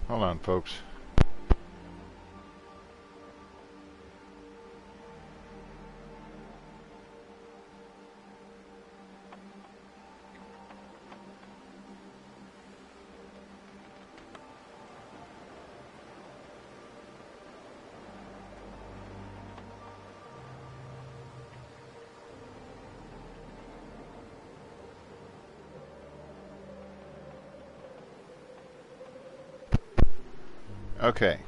Hold on, folks. Okay.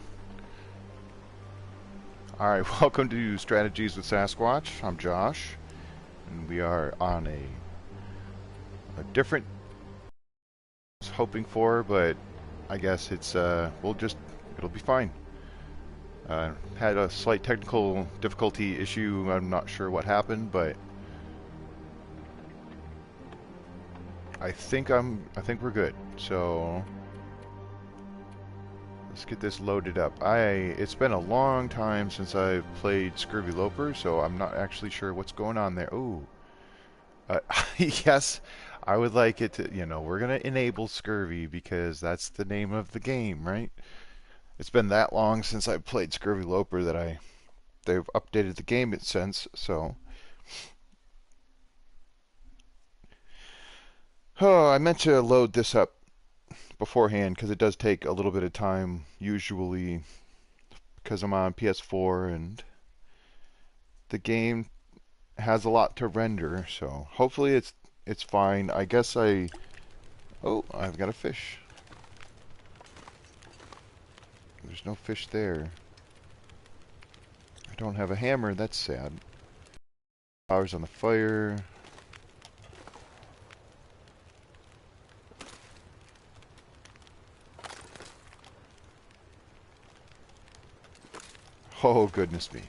Alright, welcome to Strategies with Sasquatch. I'm Josh, and we are on a different I was hoping for, but I guess it's it'll be fine. Had a slight technical difficulty issue. I'm not sure what happened, but I think we're good. So let's get this loaded up. It's been a long time since I've played Scurvy Loper, so I'm not actually sure what's going on there. Ooh. Yes, I would like it to, we're gonna enable Scurvy because that's the name of the game, right? It's been that long since I played Scurvy Loper that they've updated the game since, so. Oh, I meant to load this up beforehand because it does take a little bit of time usually because I'm on PS4 and the game has a lot to render, so hopefully it's fine. I guess oh, I've got a fish. There's no fish there. I don't have a hammer, that's sad. Power's on the fire. Oh, goodness me.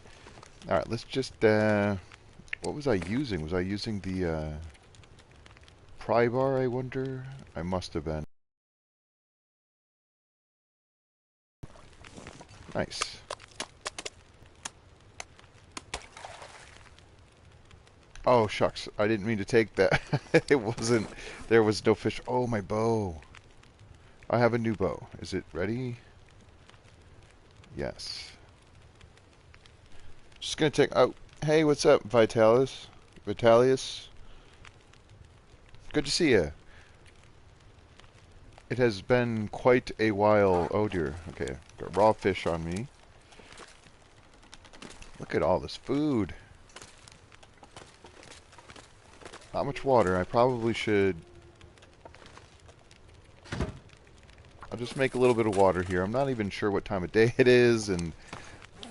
Alright, let's just, what was I using? Was I using the, pry bar, I wonder? I must have been. Nice. Oh, shucks. I didn't mean to take that. It wasn't... There was no fish. Oh, my bow. I have a new bow. Is it ready? Yes. Just gonna take... Oh, hey, what's up, Vitalis? Vitalius? Good to see you. It has been quite a while. Oh, dear. Okay, got raw fish on me. Look at all this food. Not much water. I probably should... I'll just make a little bit of water here. I'm not even sure what time of day it is, and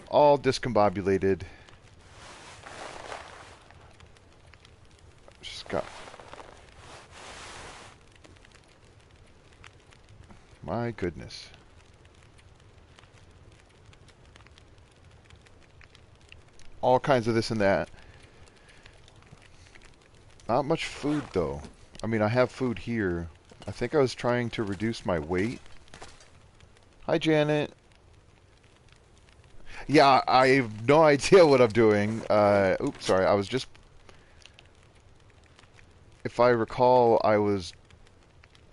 all discombobulated. Just got... My goodness. All kinds of this and that. Not much food, though. I mean, I have food here. I think I was trying to reduce my weight. Hi, Janet. Yeah, I have no idea what I'm doing. Oops, sorry. I was just... If I recall, I was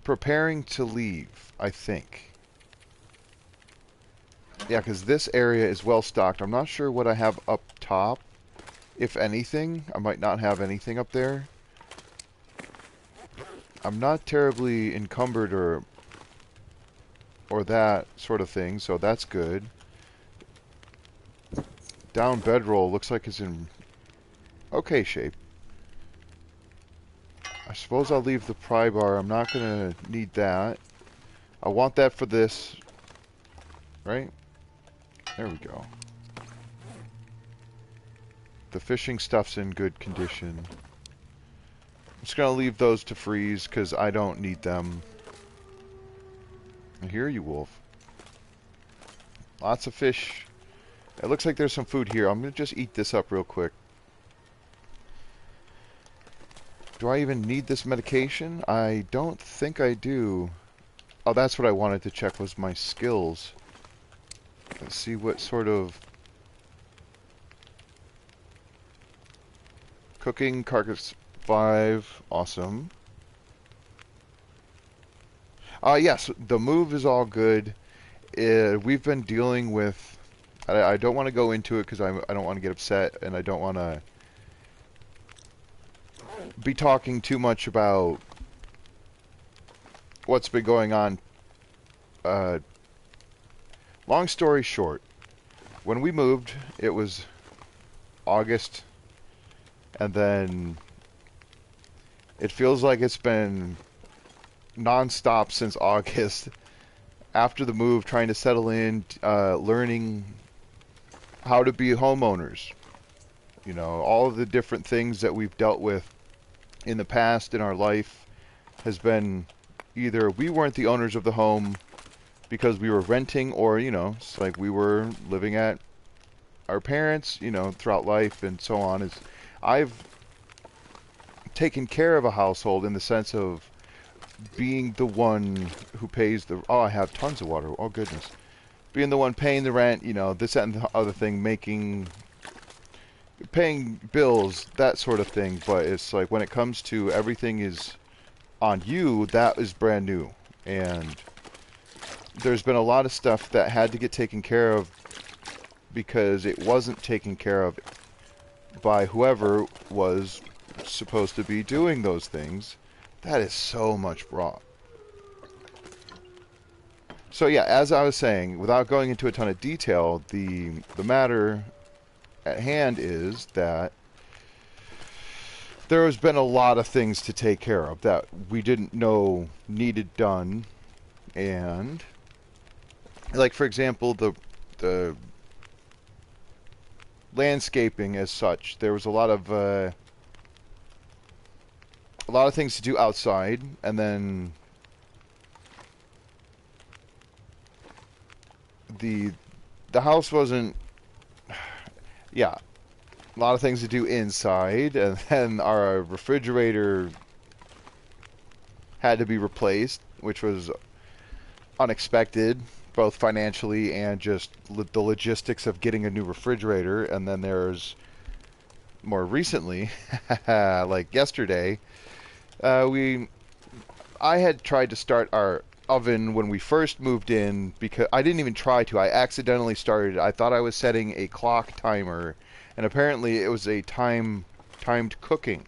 preparing to leave, I think. Yeah, because this area is well stocked. I'm not sure what I have up top. If anything, I might not have anything up there. I'm not terribly encumbered or that sort of thing, so that's good. Down bedroll looks like it's in okay shape. I suppose I'll leave the pry bar. I'm not gonna need that. I want that for this. Right? There we go. The fishing stuff's in good condition. I'm just gonna leave those to freeze because I don't need them. I hear you, wolf. Lots of fish. It looks like there's some food here. I'm gonna just eat this up real quick. Do I even need this medication? I don't think I do. Oh, that's what I wanted to check was my skills. Let's see what sort of... Cooking, carcass 5, awesome. Yes, the move is all good. we've been dealing with. I don't want to go into it because I don't want to get upset, and I don't want to be talking too much about what's been going on. Long story short, when we moved, it was August, and then it feels like it's been non-stop since August. After the move, trying to settle in, learning how to be homeowners. You know, all of the different things that we've dealt with in the past in our life has been either we weren't the owners of the home because we were renting, or, you know, it's like we were living at our parents, you know, throughout life and so on. Is I've taken care of a household in the sense of being the one who pays the... Oh, I have tons of water. Oh, goodness. Being the one paying the rent, you know, this, that, and the other thing, paying bills, that sort of thing. But it's like when it comes to everything is on you, that is brand new. And there's been a lot of stuff that had to get taken care of because it wasn't taken care of by whoever was supposed to be doing those things. That is so much wrong. So yeah, as I was saying, without going into a ton of detail, the matter at hand is that there has been a lot of things to take care of that we didn't know needed done. And like, for example, the landscaping as such, there was a lot of things to do outside, and then the house wasn't... Yeah, a lot of things to do inside, and then our refrigerator had to be replaced, which was unexpected, both financially and just the logistics of getting a new refrigerator. And then there's more recently, like yesterday, I had tried to start our oven when we first moved in, because I didn't even try to. I accidentally started. I thought I was setting a clock timer, and apparently it was a timed cooking.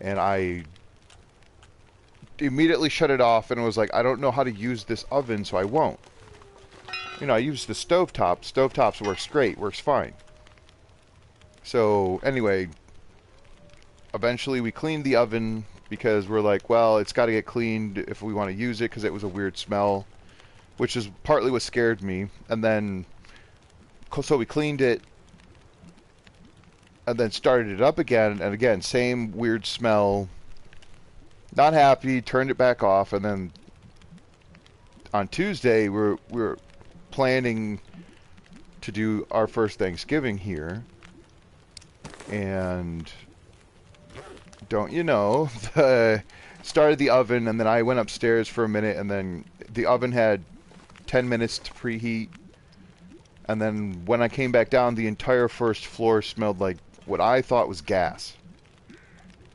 And I immediately shut it off and was like, I don't know how to use this oven, so I won't. You know, I use the stovetop. Stovetops works great, works fine. So anyway, eventually we cleaned the oven, because we're like, well, it's got to get cleaned if we want to use it, because it was a weird smell, which is partly what scared me. And then, so we cleaned it, and then started it up again, and again, same weird smell. Not happy, turned it back off, and then on Tuesday, we were planning to do our first Thanksgiving here, and... don't you know, started the oven, and then I went upstairs for a minute, and then the oven had 10 minutes to preheat, and then when I came back down, the entire first floor smelled like what I thought was gas.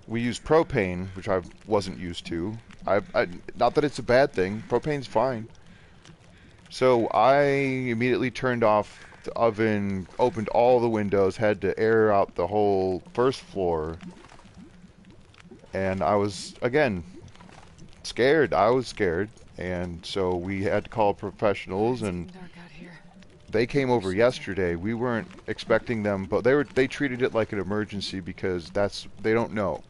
We used propane, which I wasn't used to. Not that it's a bad thing, propane's fine. So I immediately turned off the oven, opened all the windows, had to air out the whole first floor. And I was, again, scared. I was scared. And so we had to call professionals, and they came over yesterday. We weren't expecting them, but they treated it like an emergency, because they don't know.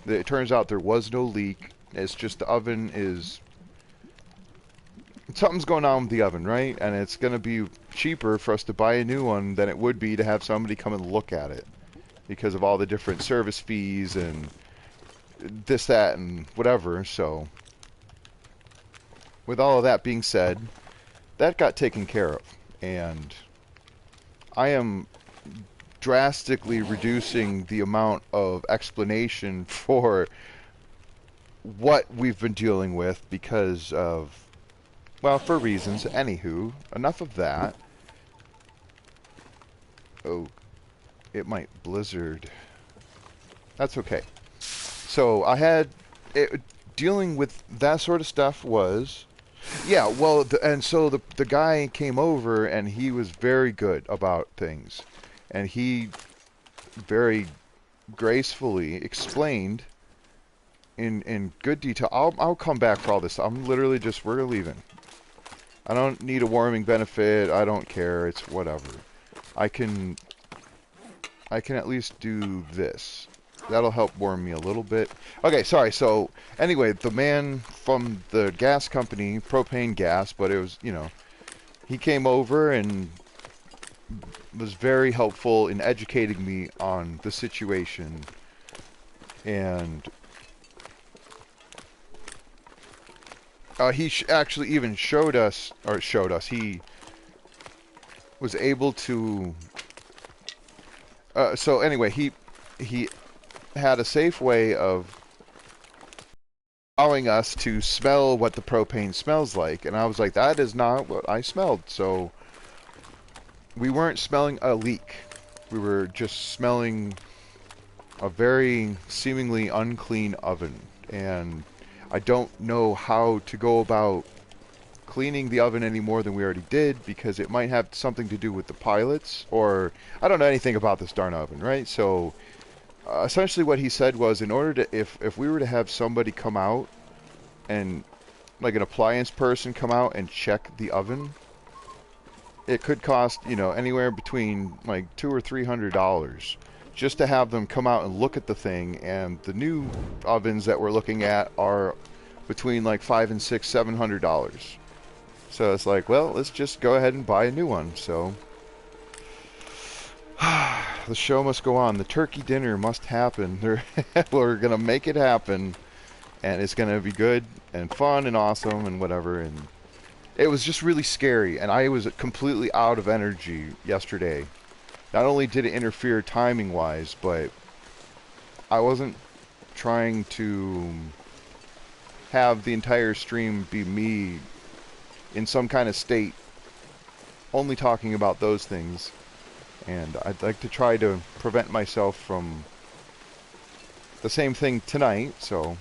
It turns out there was no leak. It's just the oven is... something's going on with the oven, right? And it's going to be cheaper for us to buy a new one than it would be to have somebody come and look at it, because of all the different service fees and... this, that, and whatever. So, with all of that being said, that got taken care of, and I am drastically reducing the amount of explanation for what we've been dealing with, because of, well, for reasons. Anywho, enough of that. Oh, it might blizzard. That's okay. So I had dealing with that sort of stuff was Yeah, well, and so the guy came over and he was very good about things, and he very gracefully explained in good detail. I'll come back for all this. I'm literally just we're leaving. I don't need a warming benefit. I don't care. It's whatever. I can at least do this. That'll help warm me a little bit. Okay, sorry. So anyway, the man from the gas company, propane gas, but it was, he came over and was very helpful in educating me on the situation. And he actually even showed us, he was able to. So anyway, he had a safe way of allowing us to smell what the propane smells like, and I was like, that is not what I smelled. So we weren't smelling a leak. We were just smelling a very seemingly unclean oven, and I don't know how to go about cleaning the oven any more than we already did, because it might have something to do with the pilots, or I don't know anything about this darn oven, right? So essentially what he said was, in order to, if we were to have somebody come out and, like an appliance person come out and check the oven, it could cost, anywhere between like $200 or $300 just to have them come out and look at the thing. And the new ovens that we're looking at are between like $500 and $600, $700. So it's like, well, let's just go ahead and buy a new one. So the show must go on. The turkey dinner must happen. We're gonna make it happen, and it's gonna be good and fun and awesome and whatever. And it was just really scary, and I was completely out of energy yesterday. Not only did it interfere timing-wise, but I wasn't trying to have the entire stream be me in some kind of state, only talking about those things. And I'd like to try to prevent myself from the same thing tonight, so.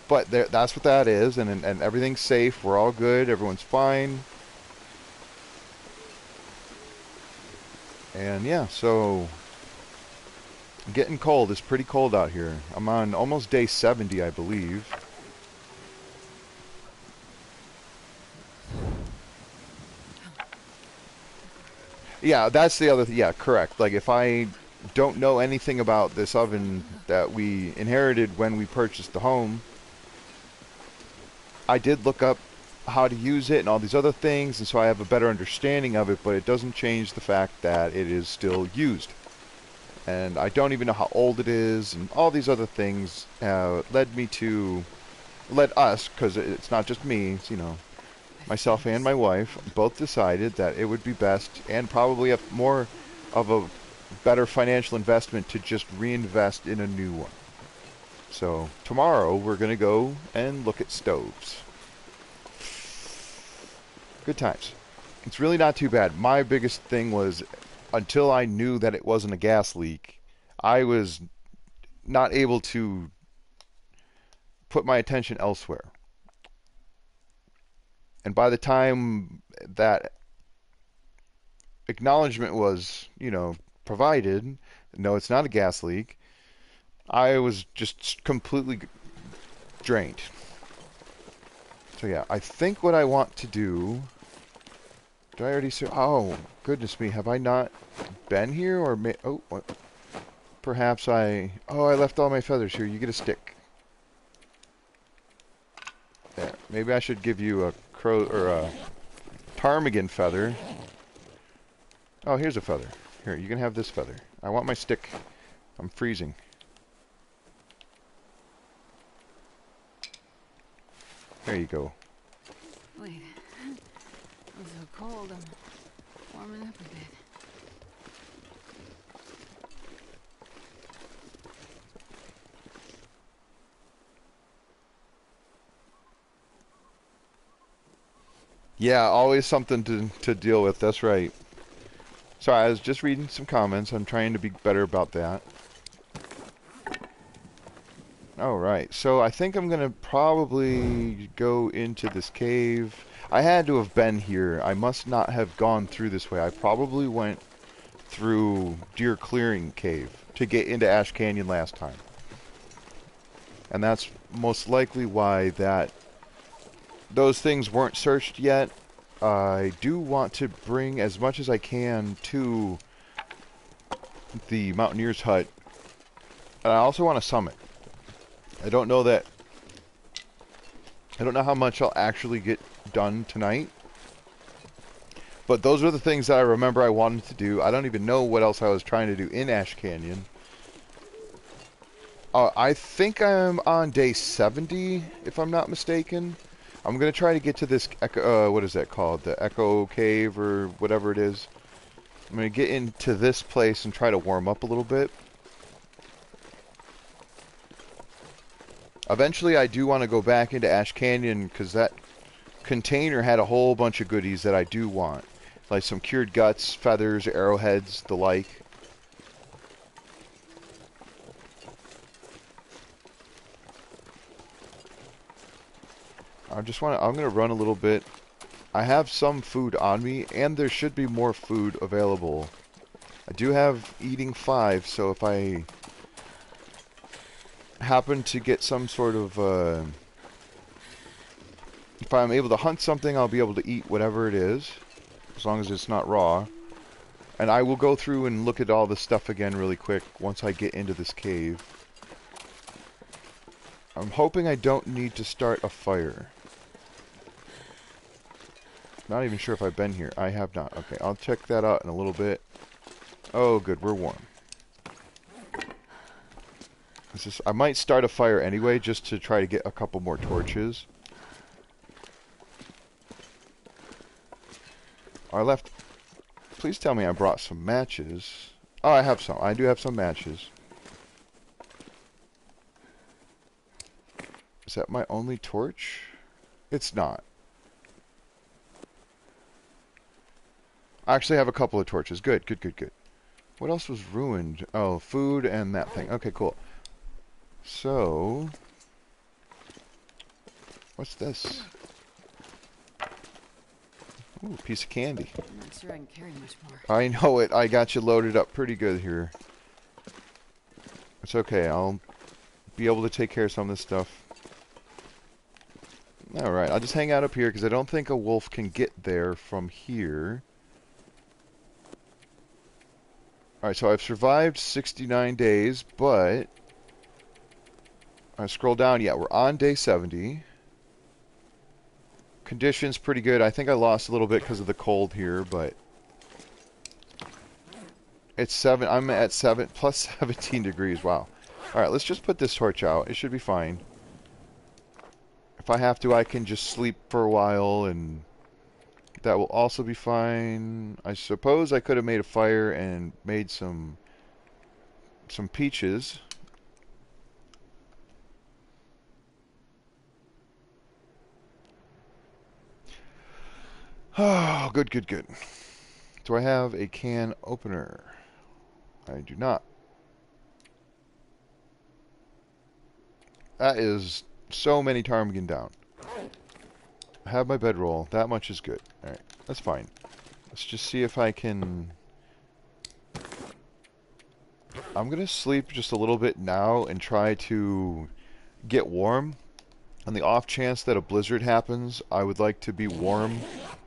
But that's what that is, and everything's safe. We're all good. Everyone's fine. And yeah, so getting cold. It's pretty cold out here. I'm on almost day 70, I believe. Yeah, that's the other yeah, correct. Like, if I don't know anything about this oven that we inherited when we purchased the home, I did look up how to use it and all these other things, and so I have a better understanding of it, but it doesn't change the fact that it is still used. And I don't even know how old it is, and all these other things led us, because it's not just me, it's, myself and my wife both decided that it would be best, and probably more of a better financial investment, to just reinvest in a new one. So tomorrow we're going to go and look at stoves. Good times. It's really not too bad. My biggest thing was, until I knew that it wasn't a gas leak, I was not able to put my attention elsewhere. And by the time that acknowledgement was, provided, no, it's not a gas leak, I was just completely drained. So yeah, I think what I want to do... Did I already say... Oh, goodness me, have I not been here? Or oh, what? Perhaps I... Oh, I left all my feathers here. You get a stick. There. Maybe I should give you a crow... or a ptarmigan feather. Oh, here's a feather. Here, you can have this feather. I want my stick. I'm freezing. There you go. Wait. I'm so cold. I'm warming up a bit. Yeah, always something to deal with. That's right. Sorry, I was just reading some comments. I'm trying to be better about that. Alright, so I think I'm gonna probably go into this cave. I had to have been here. I must not have gone through this way. I probably went through Deer Clearing Cave to get into Ash Canyon last time. And that's most likely why those things weren't searched yet. I do want to bring as much as I can to the Mountaineer's Hut. And I also want to summit. I don't know how much I'll actually get done tonight. But those are the things that I remember I wanted to do. I don't even know what else I was trying to do in Ash Canyon. I think I'm on day 70, if I'm not mistaken. I'm going to try to get to this, what is that called? The Echo Cave or whatever it is. I'm going to get into this place and try to warm up a little bit. Eventually, I do want to go back into Ash Canyon because that container had a whole bunch of goodies that I do want. Like some cured guts, feathers, arrowheads, the like. I'm going to run a little bit. I have some food on me, and there should be more food available. I do have eating 5, so if I happen to get some sort of, if I'm able to hunt something, I'll be able to eat whatever it is, as long as it's not raw. And I will go through and look at all this stuff again really quick once I get into this cave. I'm hoping I don't need to start a fire. Not even sure if I've been here. I have not. Okay, I'll check that out in a little bit. Oh, good, we're warm. I might start a fire anyway, just to try to get a couple more torches. I left... Please tell me I brought some matches. Oh, I have some. I do have some matches. Is that my only torch? It's not. I actually have a couple of torches. Good, good, good, good. What else was ruined? Oh, food and that thing. Okay, cool. So... What's this? Ooh, piece of candy. I'm not sure I can carry much more. I know it. I got you loaded up pretty good here. It's okay. I'll be able to take care of some of this stuff. Alright, I'll just hang out up here because I don't think a wolf can get there from here. Alright, so I've survived 69 days, but... I scroll down. Yeah, we're on day 70. Conditions pretty good. I think I lost a little bit because of the cold here, but... It's 7. I'm at 7 plus 17 degrees. Wow. Alright, let's just put this torch out. It should be fine. If I have to, I can just sleep for a while, and that will also be fine. I suppose I could have made a fire and made some peaches. Oh, good, good, good. Do I have a can opener? I do not. That is so many ptarmigan down. I have my bedroll. That much is good. Alright, that's fine. Let's just see if I can... I'm going to sleep just a little bit now and try to get warm. On the off chance that a blizzard happens, I would like to be warm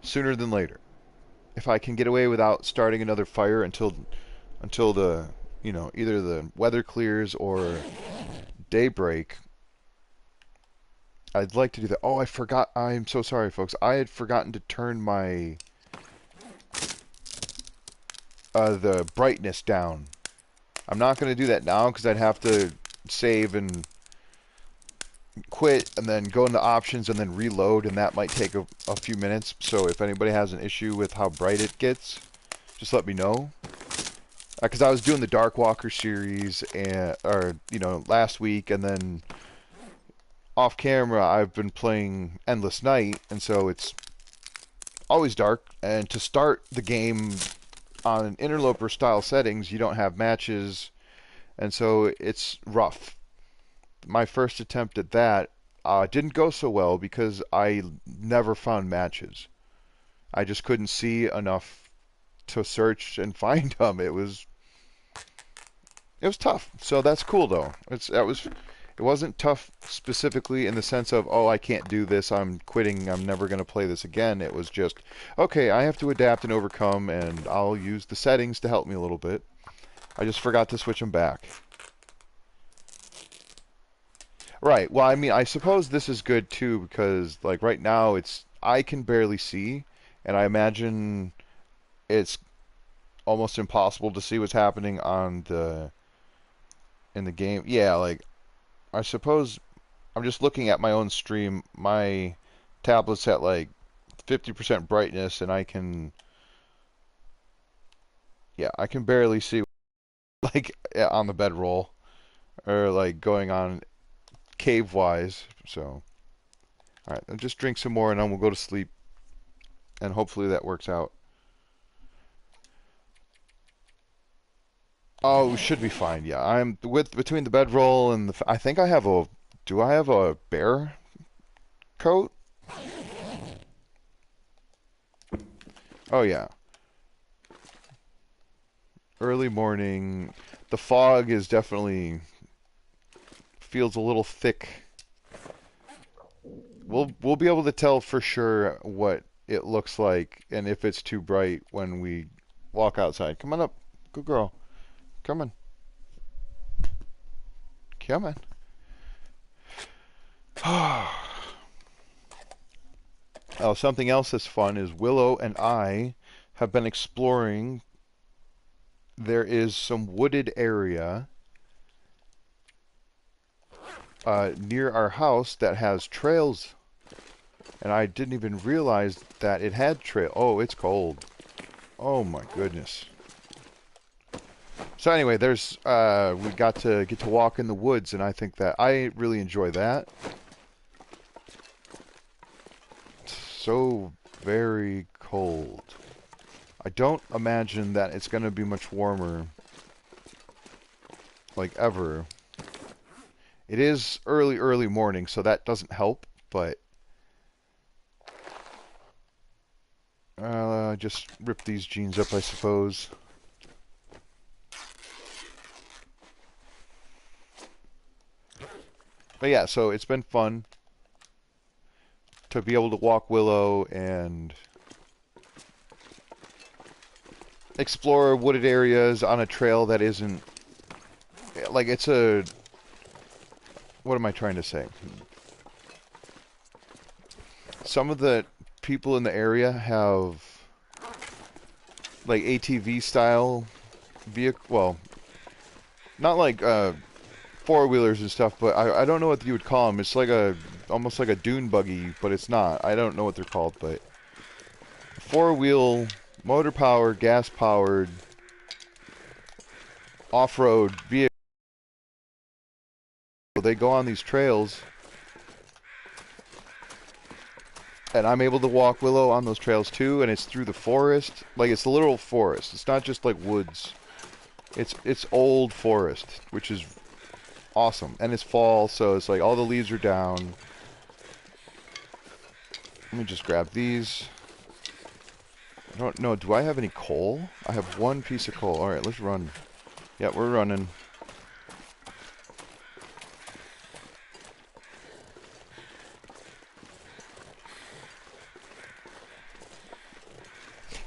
sooner than later. If I can get away without starting another fire until the, you know, either the weather clears or daybreak, I'd like to do that. Oh, I forgot. I'm so sorry, folks. I had forgotten to turn my the brightness down. I'm not going to do that now because I'd have to save and quit and then go into options and then reload, and that might take a few minutes. So if anybody has an issue with how bright it gets, just let me know. Because I was doing the Dark Walker series last week, and then off camera I've been playing Endless Night, and so it's always dark. And to start the game on interloper style settings, you don't have matches, and so it's rough. my first attempt at that didn't go so well because I never found matches. I just couldn't see enough to search and find them. It was tough. So that's cool though. It wasn't tough specifically in the sense of, oh, I can't do this, I'm quitting, I'm never going to play this again. It was just, okay, I have to adapt and overcome, and I'll use the settings to help me a little bit. I just forgot to switch them back. Right. Well, I mean, I suppose this is good too because, like, right now I can barely see, and I imagine it's almost impossible to see what's happening in the game. Yeah, like, I suppose I'm just looking at my own stream. My tablet's at like 50% brightness, and I can barely see like on the bedroll or like going on cave wise. So, all right, I'll just drink some more, and then we'll go to sleep, and hopefully that works out. Oh, we should be fine. Yeah, I'm with between the bedroll and I think I have a. Do I have a bear coat? Oh yeah. Early morning. The fog is definitely feels a little thick. We'll be able to tell for sure what it looks like and if it's too bright when we walk outside. Come on up. Good girl. Come on. Come on. Oh, something else that's fun is Willow and I have been exploring. There is some wooded area near our house that has trails, and I didn't even realize that it had trail. Oh, it's cold. Oh my goodness. So anyway, there's we got to get to walk in the woods, and I think that I really enjoy that. It's so very cold. I don't imagine that it's going to be much warmer, like ever. It is early morning, so that doesn't help, but just rip these jeans up, I suppose. But yeah, so it's been fun to be able to walk Willow and explore wooded areas on a trail that isn't like it's a. What am I trying to say? Some of the people in the area have like ATV style vehicle. Well, not like four-wheelers and stuff, but I don't know what you would call them. It's like almost like a dune buggy, but it's not. I don't know what they're called, but four-wheel, motor-powered, gas-powered, off-road vehicle. They go on these trails, and I'm able to walk Willow on those trails too, and it's through the forest. Like, it's a literal forest. It's not just like woods. It's old forest, which is awesome. And it's fall, so it's like all the leaves are down. Let me just grab these. I don't know, do I have any coal? I have one piece of coal. Alright, let's run. Yeah, we're running.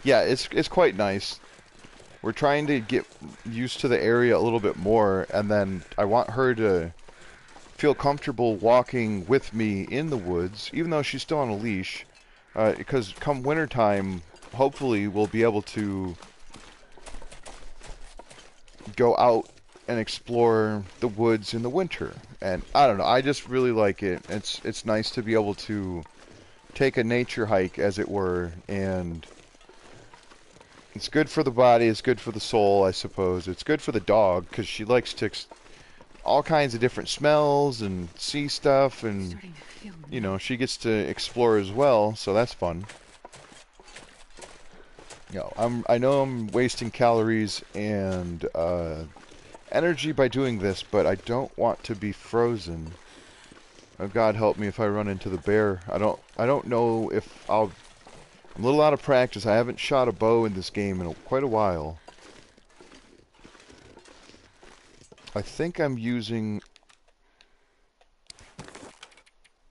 Yeah, it's quite nice. We're trying to get used to the area a little bit more, and then I want her to feel comfortable walking with me in the woods, even though she's still on a leash, because come wintertime, hopefully we'll be able to go out and explore the woods in the winter. And I don't know, I just really like it. It's nice to be able to take a nature hike, as it were, and it's good for the body, it's good for the soul, I suppose. It's good for the dog, because she likes to all kinds of different smells and see stuff, and, you know, she gets to explore as well, so that's fun. You know, I know I'm wasting calories and energy by doing this, but I don't want to be frozen. Oh, God help me if I run into the bear. I don't know if I'll... I'm a little out of practice. I haven't shot a bow in this game in quite a while. I think I'm using...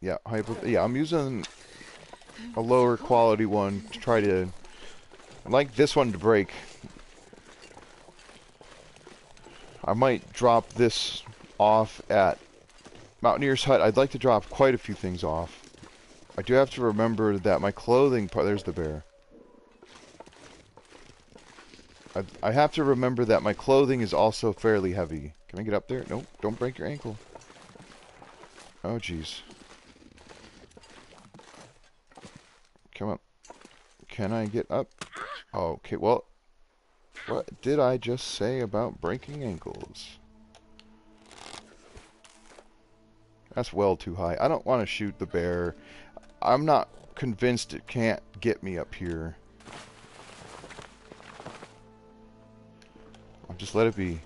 Yeah, I'm using a lower quality one to try to... I'd like this one to break. I might drop this off at Mountaineer's Hut. I'd like to drop quite a few things off. I do have to remember that my clothing part... There's the bear. I have to remember that my clothing is also fairly heavy. Can I get up there? Nope, don't break your ankle. Oh, jeez. Come on. Can I get up? Okay, well... What did I just say about breaking ankles? That's well too high. I don't want to shoot the bear. I'm not convinced it can't get me up here. I'll just let it be.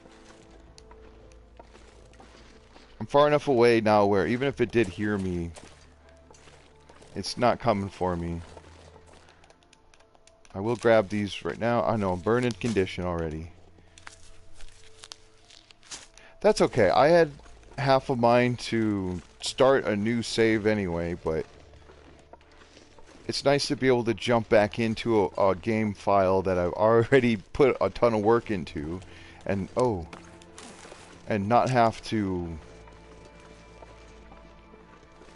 I'm far enough away now where even if it did hear me, it's not coming for me. I will grab these right now. I know, I'm burning condition already. That's okay. I had half of mine to start a new save anyway, but it's nice to be able to jump back into a game file that I've already put a ton of work into, and and not have to...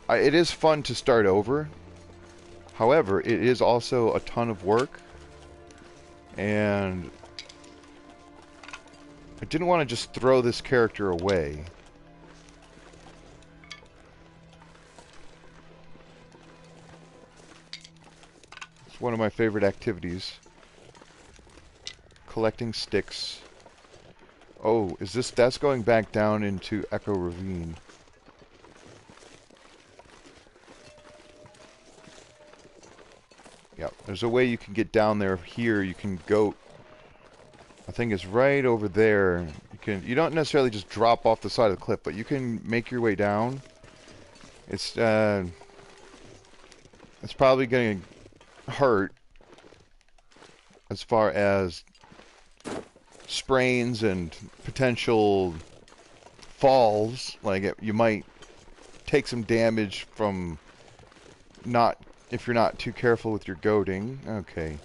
it is fun to start over. However, it is also a ton of work, and I didn't want to just throw this character away. It's one of my favorite activities. Collecting sticks. Oh, is this... That's going back down into Echo Ravine. Yeah, there's a way you can get down there. Here, you can go... I think it's right over there. You don't necessarily just drop off the side of the cliff, but you can make your way down. It's probably going to hurt as far as sprains and potential falls. Like, you might take some damage from if you're not too careful with your goading. Okay.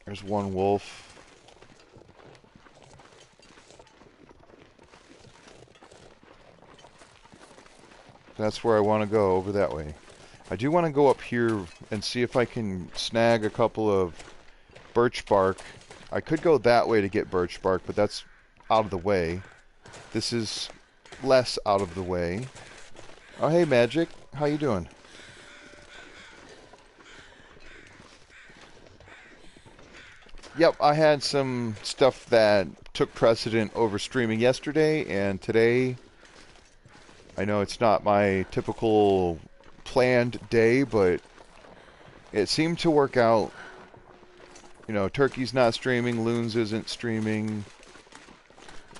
There's one wolf. That's where I want to go, over that way. I do want to go up here and see if I can snag a couple of birch bark. I could go that way to get birch bark, but that's out of the way. This is less out of the way. Oh, hey, Magic. How you doing? Yep, I had some stuff that took precedent over streaming yesterday, and today, I know it's not my typical planned day, but it seemed to work out. You know, Turkey's not streaming, Loons isn't streaming,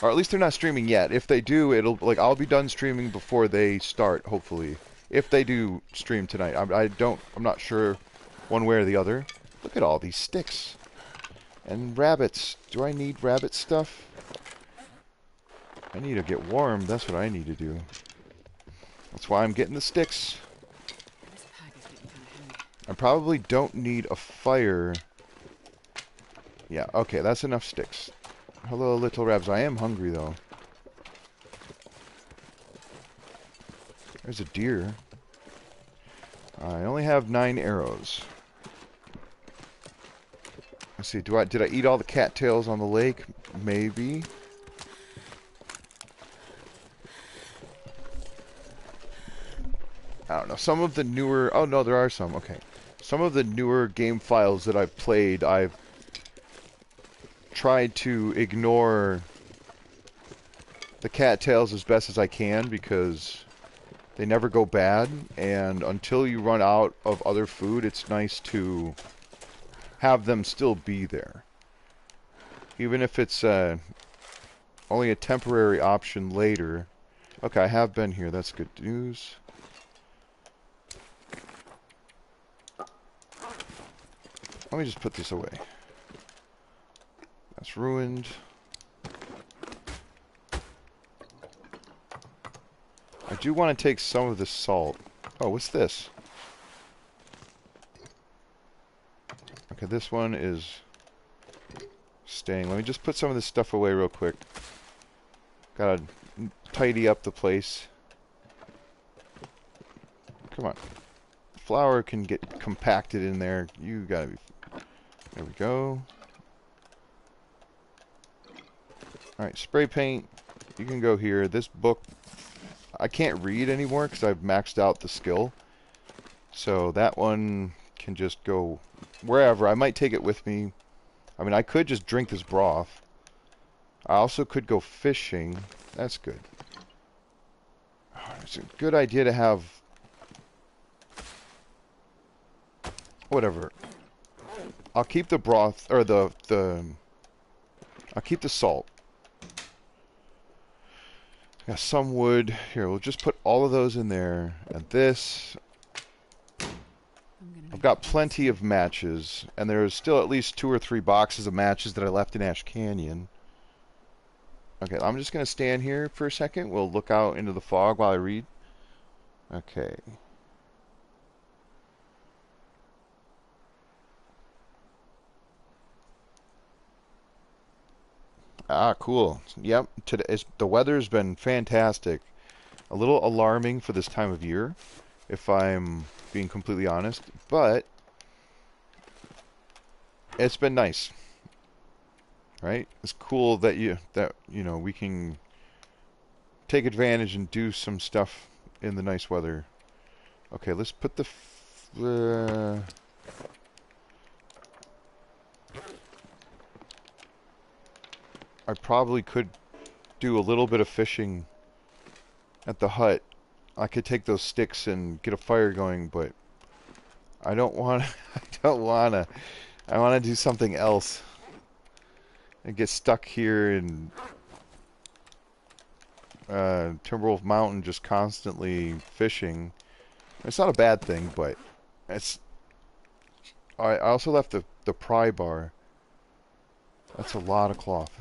or at least they're not streaming yet. If they do, I'll be done streaming before they start, hopefully. If they do stream tonight. I'm not sure one way or the other. Look at all these sticks. And rabbits. Do I need rabbit stuff? I need to get warm. That's what I need to do. That's why I'm getting the sticks. I probably don't need a fire. Yeah, okay, that's enough sticks. Hello, little rabbits. I am hungry, though. There's a deer. I only have 9 arrows. Let's see, did I eat all the cattails on the lake? Maybe. I don't know. Some of the newer... Oh, no, there are some. Okay. Some of the newer game files that I've played, I've tried to ignore the cattails as best as I can because they never go bad, and until you run out of other food, it's nice to have them still be there. Even if it's only a temporary option later. Okay, I have been here. That's good news. Let me just put this away. That's ruined. I do want to take some of this salt. Oh, what's this? Okay, this one is staying. Let me just put some of this stuff away real quick. Gotta tidy up the place. Come on. Flour can get compacted in there. You gotta be... There we go. Alright, spray paint. You can go here. This book, I can't read anymore because I've maxed out the skill. So that one can just go wherever. I might take it with me. I mean, I could just drink this broth. I also could go fishing. That's good. It's a good idea to have... Whatever. I'll keep the broth, or I'll keep the salt. Got some wood. Here, we'll just put all of those in there. And this... I've got plenty of matches. And there's still at least 2 or 3 boxes of matches that I left in Ash Canyon. Okay, I'm just going to stand here for a second. We'll look out into the fog while I read. Okay. Ah, cool. Yep, the weather's been fantastic. A little alarming for this time of year, if I'm being completely honest, but it's been nice. Right? It's cool that you know, we can take advantage and do some stuff in the nice weather. Okay, let's put the I probably could do a little bit of fishing at the hut. I could take those sticks and get a fire going, but I don't want I don't want to. I want to do something else. And get stuck here in Timberwolf Mountain just constantly fishing. It's not a bad thing, but it's... I also left the pry bar. That's a lot of cloth.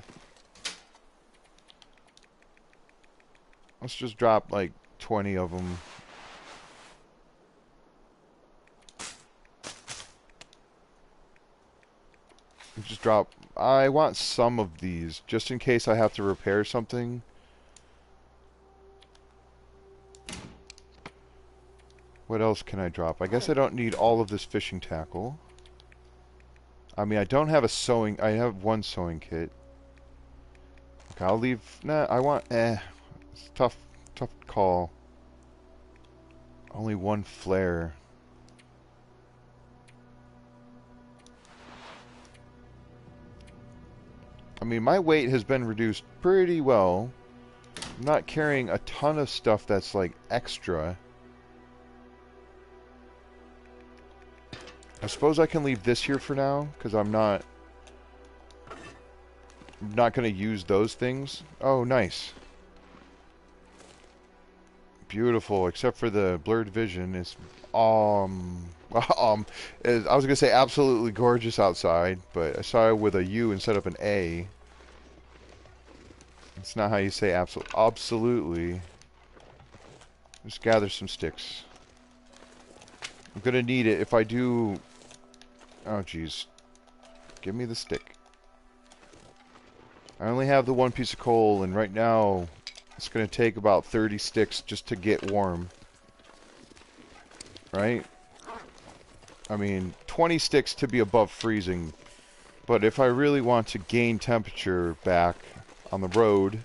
Let's just drop like 20 of them. Just drop... I want some of these, just in case I have to repair something. What else can I drop? I guess I don't need all of this fishing tackle. I mean, I don't have a sewing... I have one sewing kit. Okay, I'll leave... Nah, I want... It's tough call. Only one flare. I mean, my weight has been reduced pretty well. I'm not carrying a ton of stuff that's, like, extra. I suppose I can leave this here for now, because I'm not going to use those things. Oh, nice. Beautiful, except for the blurred vision. It's, I was gonna say absolutely gorgeous outside, but I saw it with a U instead of an A. It's not how you say absolutely. Just gather some sticks. I'm gonna need it if I do... Oh, jeez. Give me the stick. I only have the one piece of coal, and right now... It's going to take about 30 sticks just to get warm. Right? I mean, 20 sticks to be above freezing. But if I really want to gain temperature back on the road,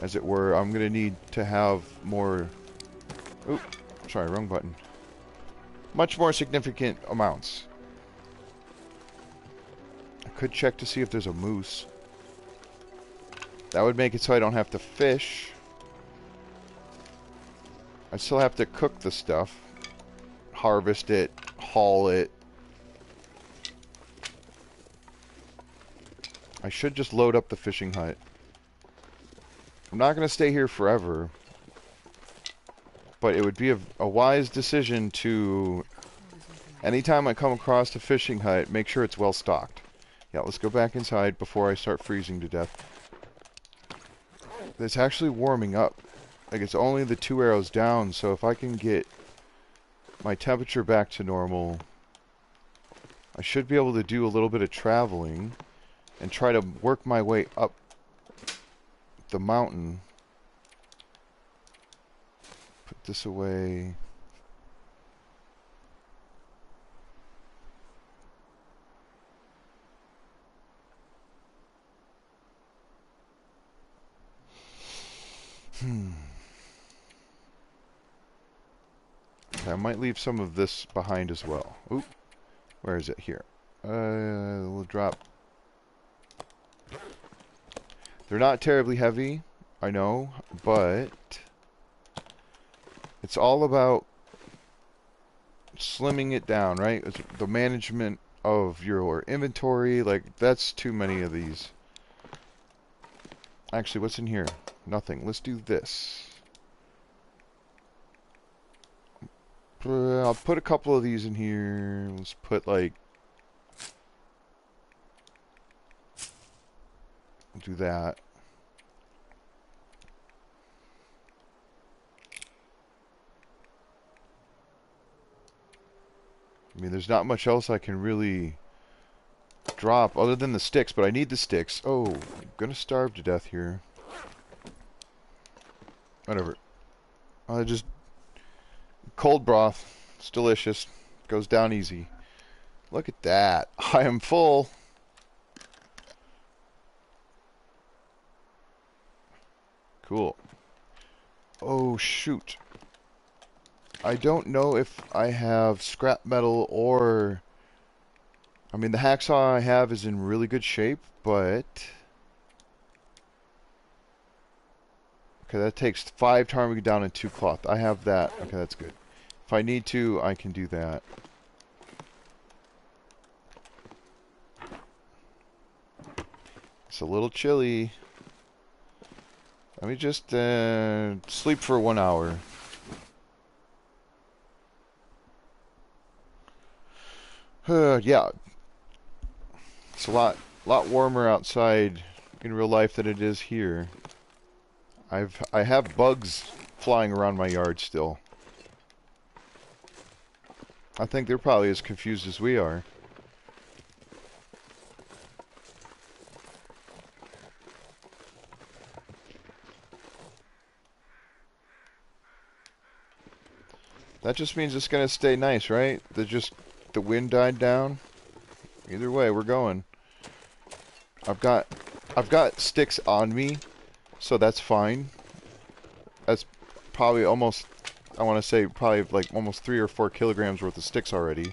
as it were, I'm going to need to have more... Oop, sorry, wrong button. Much more significant amounts. I could check to see if there's a moose. That would make it so I don't have to fish. I still have to cook the stuff, harvest it, haul it. I should just load up the fishing hut. I'm not going to stay here forever, but it would be a wise decision to, anytime I come across a fishing hut, make sure it's well stocked. Yeah, let's go back inside before I start freezing to death. It's actually warming up. Like, it's only the 2 arrows down, so if I can get my temperature back to normal, I should be able to do a little bit of traveling and try to work my way up the mountain. Put this away. Okay, I might leave some of this behind as well. Oop. Where is it? Here. We'll drop. They're not terribly heavy, I know, but it's all about slimming it down, right? It's the management of your inventory, like, that's too many of these. Actually, what's in here? Nothing. Let's do this. I'll put a couple of these in here. Let's put, like, do that. I mean, there's not much else I can really drop other than the sticks, but I need the sticks. Oh, I'm gonna starve to death here. Whatever. Just cold broth. It's delicious. Goes down easy. Look at that. I am full. Cool. Oh, shoot. I don't know if I have scrap metal or... I mean, the hacksaw I have is in really good shape, but... Okay, that takes 5 ptarmigan down and 2 cloth. I have that. Okay, that's good. If I need to, I can do that. It's a little chilly. Let me just sleep for 1 hour. Yeah. It's a lot warmer outside in real life than it is here. I have bugs flying around my yard still. I think they're probably as confused as we are. That just means it's gonna stay nice, right? The wind died down. Either way, we're going. I've got sticks on me, so that's fine. That's probably almost, I want to say probably like almost 3 or 4 kilograms worth of sticks already.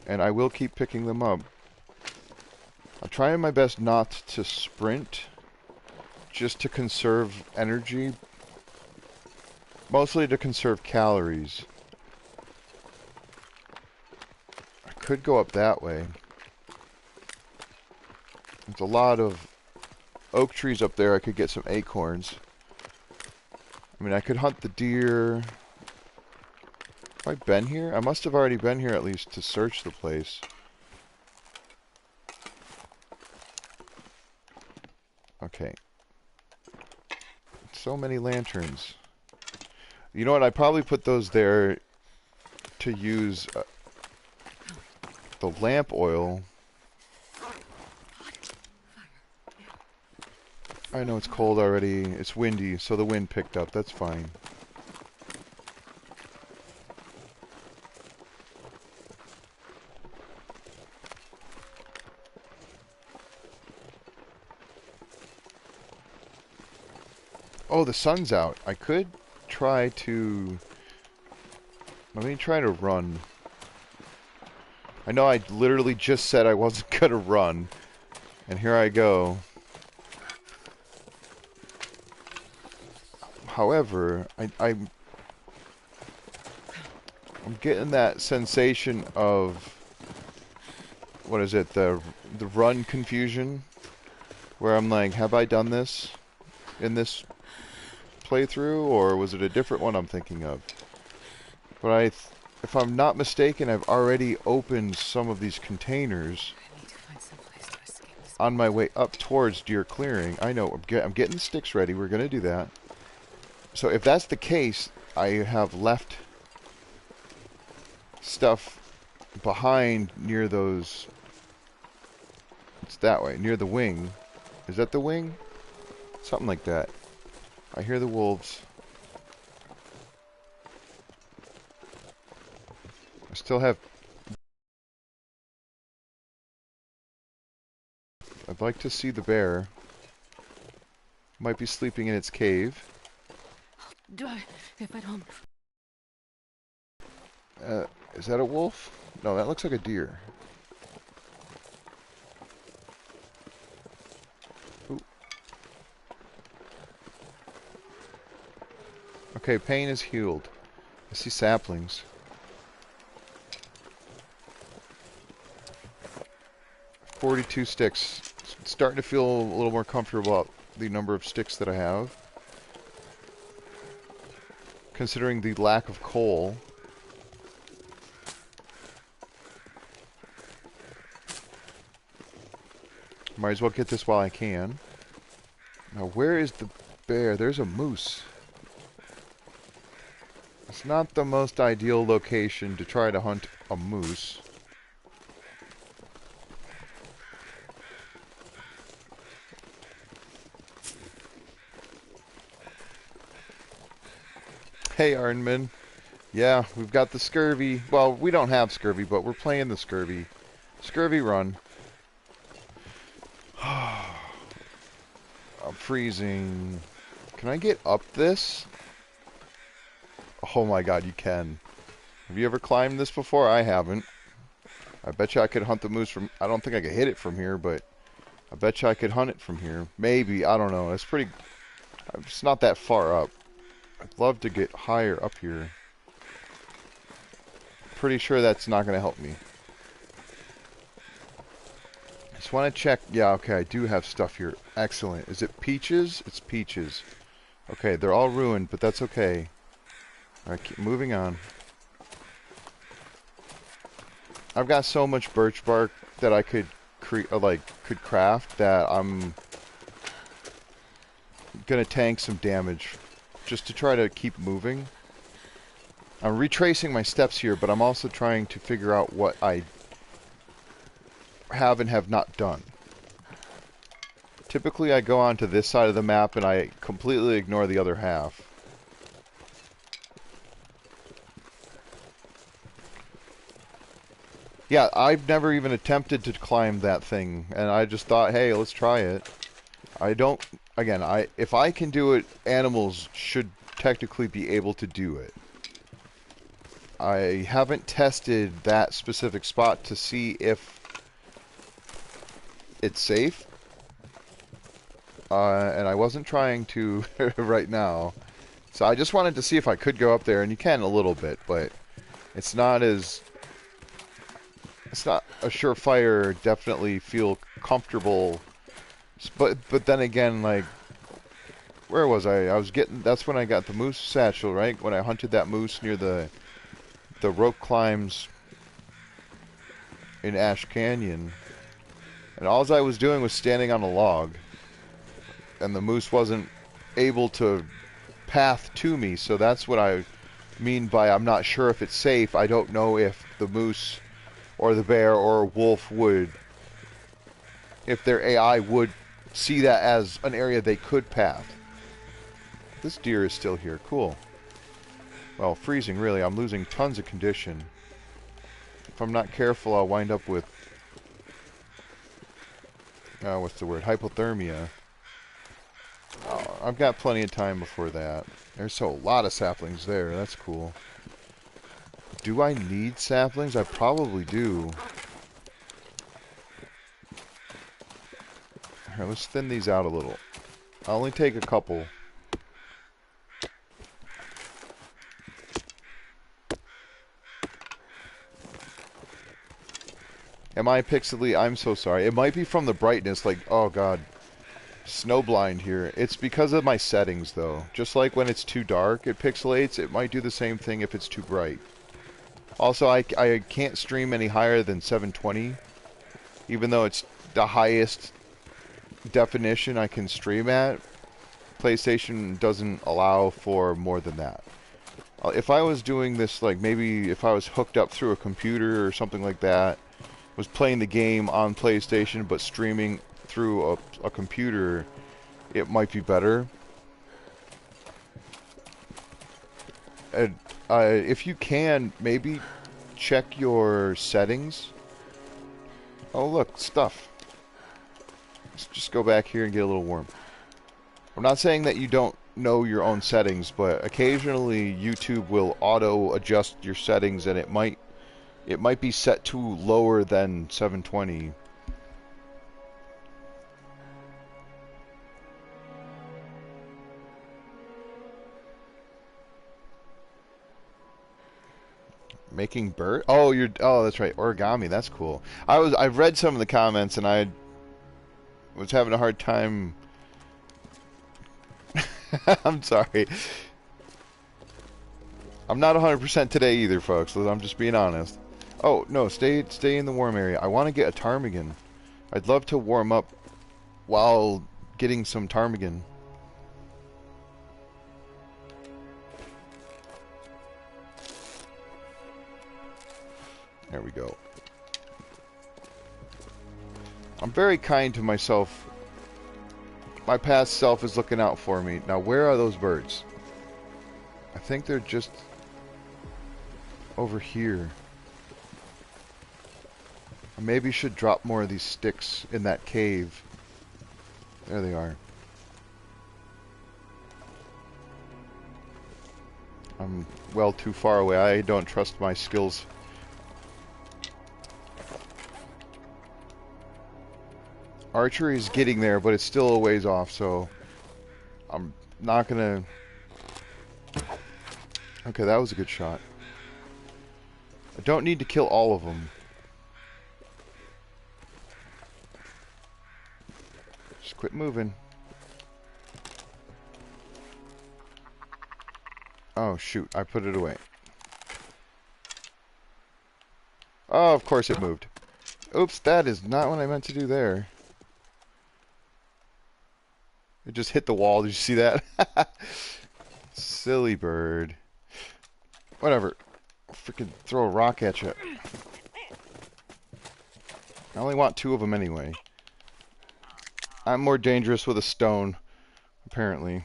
And I will keep picking them up. I'm trying my best not to sprint, just to conserve energy. Mostly to conserve calories. I could go up that way. There's a lot of oak trees up there. I could get some acorns. I mean, I could hunt the deer. Have I been here? I must have already been here at least to search the place. Okay. So many lanterns. You know what? I probably put those there to use the lamp oil. I know it's cold already. It's windy, so the wind picked up. That's fine. Oh, the sun's out. I could try to... Let me try to run. I know I literally just said I wasn't gonna run. And here I go. However, I'm getting that sensation of what is it, the run confusion, where I'm like, have I done this in this playthrough, or was it a different one I'm thinking of? But if I'm not mistaken, I've already opened some of these containers I need to find some place to escape this. on my way up towards Deer Clearing. I know, I'm getting the sticks ready. We're going to do that. So if that's the case, I have left stuff behind near those... It's that way, near the wing. Is that the wing? Something like that. I hear the wolves. I still have... I'd like to see the bear. Might be sleeping in its cave. Do I get back home? Is that a wolf? No, that looks like a deer. Ooh. Okay, pain is healed. I see saplings. 42 sticks. Starting to feel a little more comfortable about the number of sticks that I have. Considering the lack of coal. Might as well get this while I can. Now, where is the bear? There's a moose. It's not the most ideal location to try to hunt a moose. Hey, Arnman. Yeah, we've got the scurvy. Well, we don't have scurvy, but we're playing the scurvy. Scurvy run. I'm freezing. Can I get up this? Oh my god, you can. Have you ever climbed this before? I haven't. I bet you I could hunt the moose from... I don't think I could hit it from here, but... I bet you I could hunt it from here. Maybe, I don't know. It's pretty... It's not that far up. I'd love to get higher up here. Pretty sure that's not going to help me. Just want to check. Yeah, okay, I do have stuff here. Excellent. Is it peaches? It's peaches. Okay, they're all ruined, but that's okay. Alright, keep moving on. I've got so much birch bark that I could could craft that I'm gonna tank some damage just to try to keep moving. I'm retracing my steps here, but I'm also trying to figure out what I have and have not done. Typically I go onto this side of the map and I completely ignore the other half. Yeah, I've never even attempted to climb that thing, and I just thought, hey, let's try it. I don't... Again, if I can do it, animals should technically be able to do it. I haven't tested that specific spot to see if it's safe. And I wasn't trying to right now. So I just wanted to see if I could go up there, and you can a little bit, but it's not as... It's not a surefire, definitely feel comfortable. But then again, like, where was I? I was getting, that's when I got the moose satchel, right? When I hunted that moose near the rope climbs in Ash Canyon. And all I was doing was standing on a log. And the moose wasn't able to path to me, so that's what I mean by I'm not sure if it's safe. I don't know if the moose or the bear or a wolf would, if their AI would see that as an area they could path. This deer is still here. Cool. Well, freezing, really. I'm losing tons of condition. If I'm not careful, I'll wind up with... what's the word? Hypothermia. Oh, I've got plenty of time before that. There's a lot of saplings there. That's cool. Do I need saplings? I probably do. Here, let's thin these out a little. I'll only take a couple. Am I pixely? I'm so sorry. It might be from the brightness, like, oh god, snowblind here. It's because of my settings, though. Just like when it's too dark, it pixelates. It might do the same thing if it's too bright. Also, I can't stream any higher than 720, even though it's the highest definition I can stream at. PlayStation doesn't allow for more than that. If I was doing this, like maybe if I was hooked up through a computer or something like that, was playing the game on PlayStation but streaming through a computer, it might be better. And if you can, maybe check your settings. Oh look, stuff. Let's just go back here and get a little warm. I'm not saying that you don't know your own settings, but occasionally YouTube will auto adjust your settings and it might be set to lower than 720. Making bird? Oh, that's right, origami. That's cool. I've read some of the comments and I was having a hard time. I'm sorry. I'm not 100% today either, folks. I'm just being honest. Oh, no, stay in the warm area. I want to get a ptarmigan. I'd love to warm up while getting some ptarmigan. There we go. I'm very kind to myself. My past self is looking out for me. Now, where are those birds? I think they're just over here. I maybe should drop more of these sticks in that cave. There they are. I'm well too far away. I don't trust my skills. Archery is getting there, but it's still a ways off, so I'm not gonna... Okay, that was a good shot. I don't need to kill all of them. Just quit moving. Oh, shoot. I put it away. Oh, of course it moved. Oops, that is not what I meant to do there. It just hit the wall. Did you see that? Silly bird. Whatever. Freaking throw a rock at you. I only want 2 of them anyway. I'm more dangerous with a stone, apparently.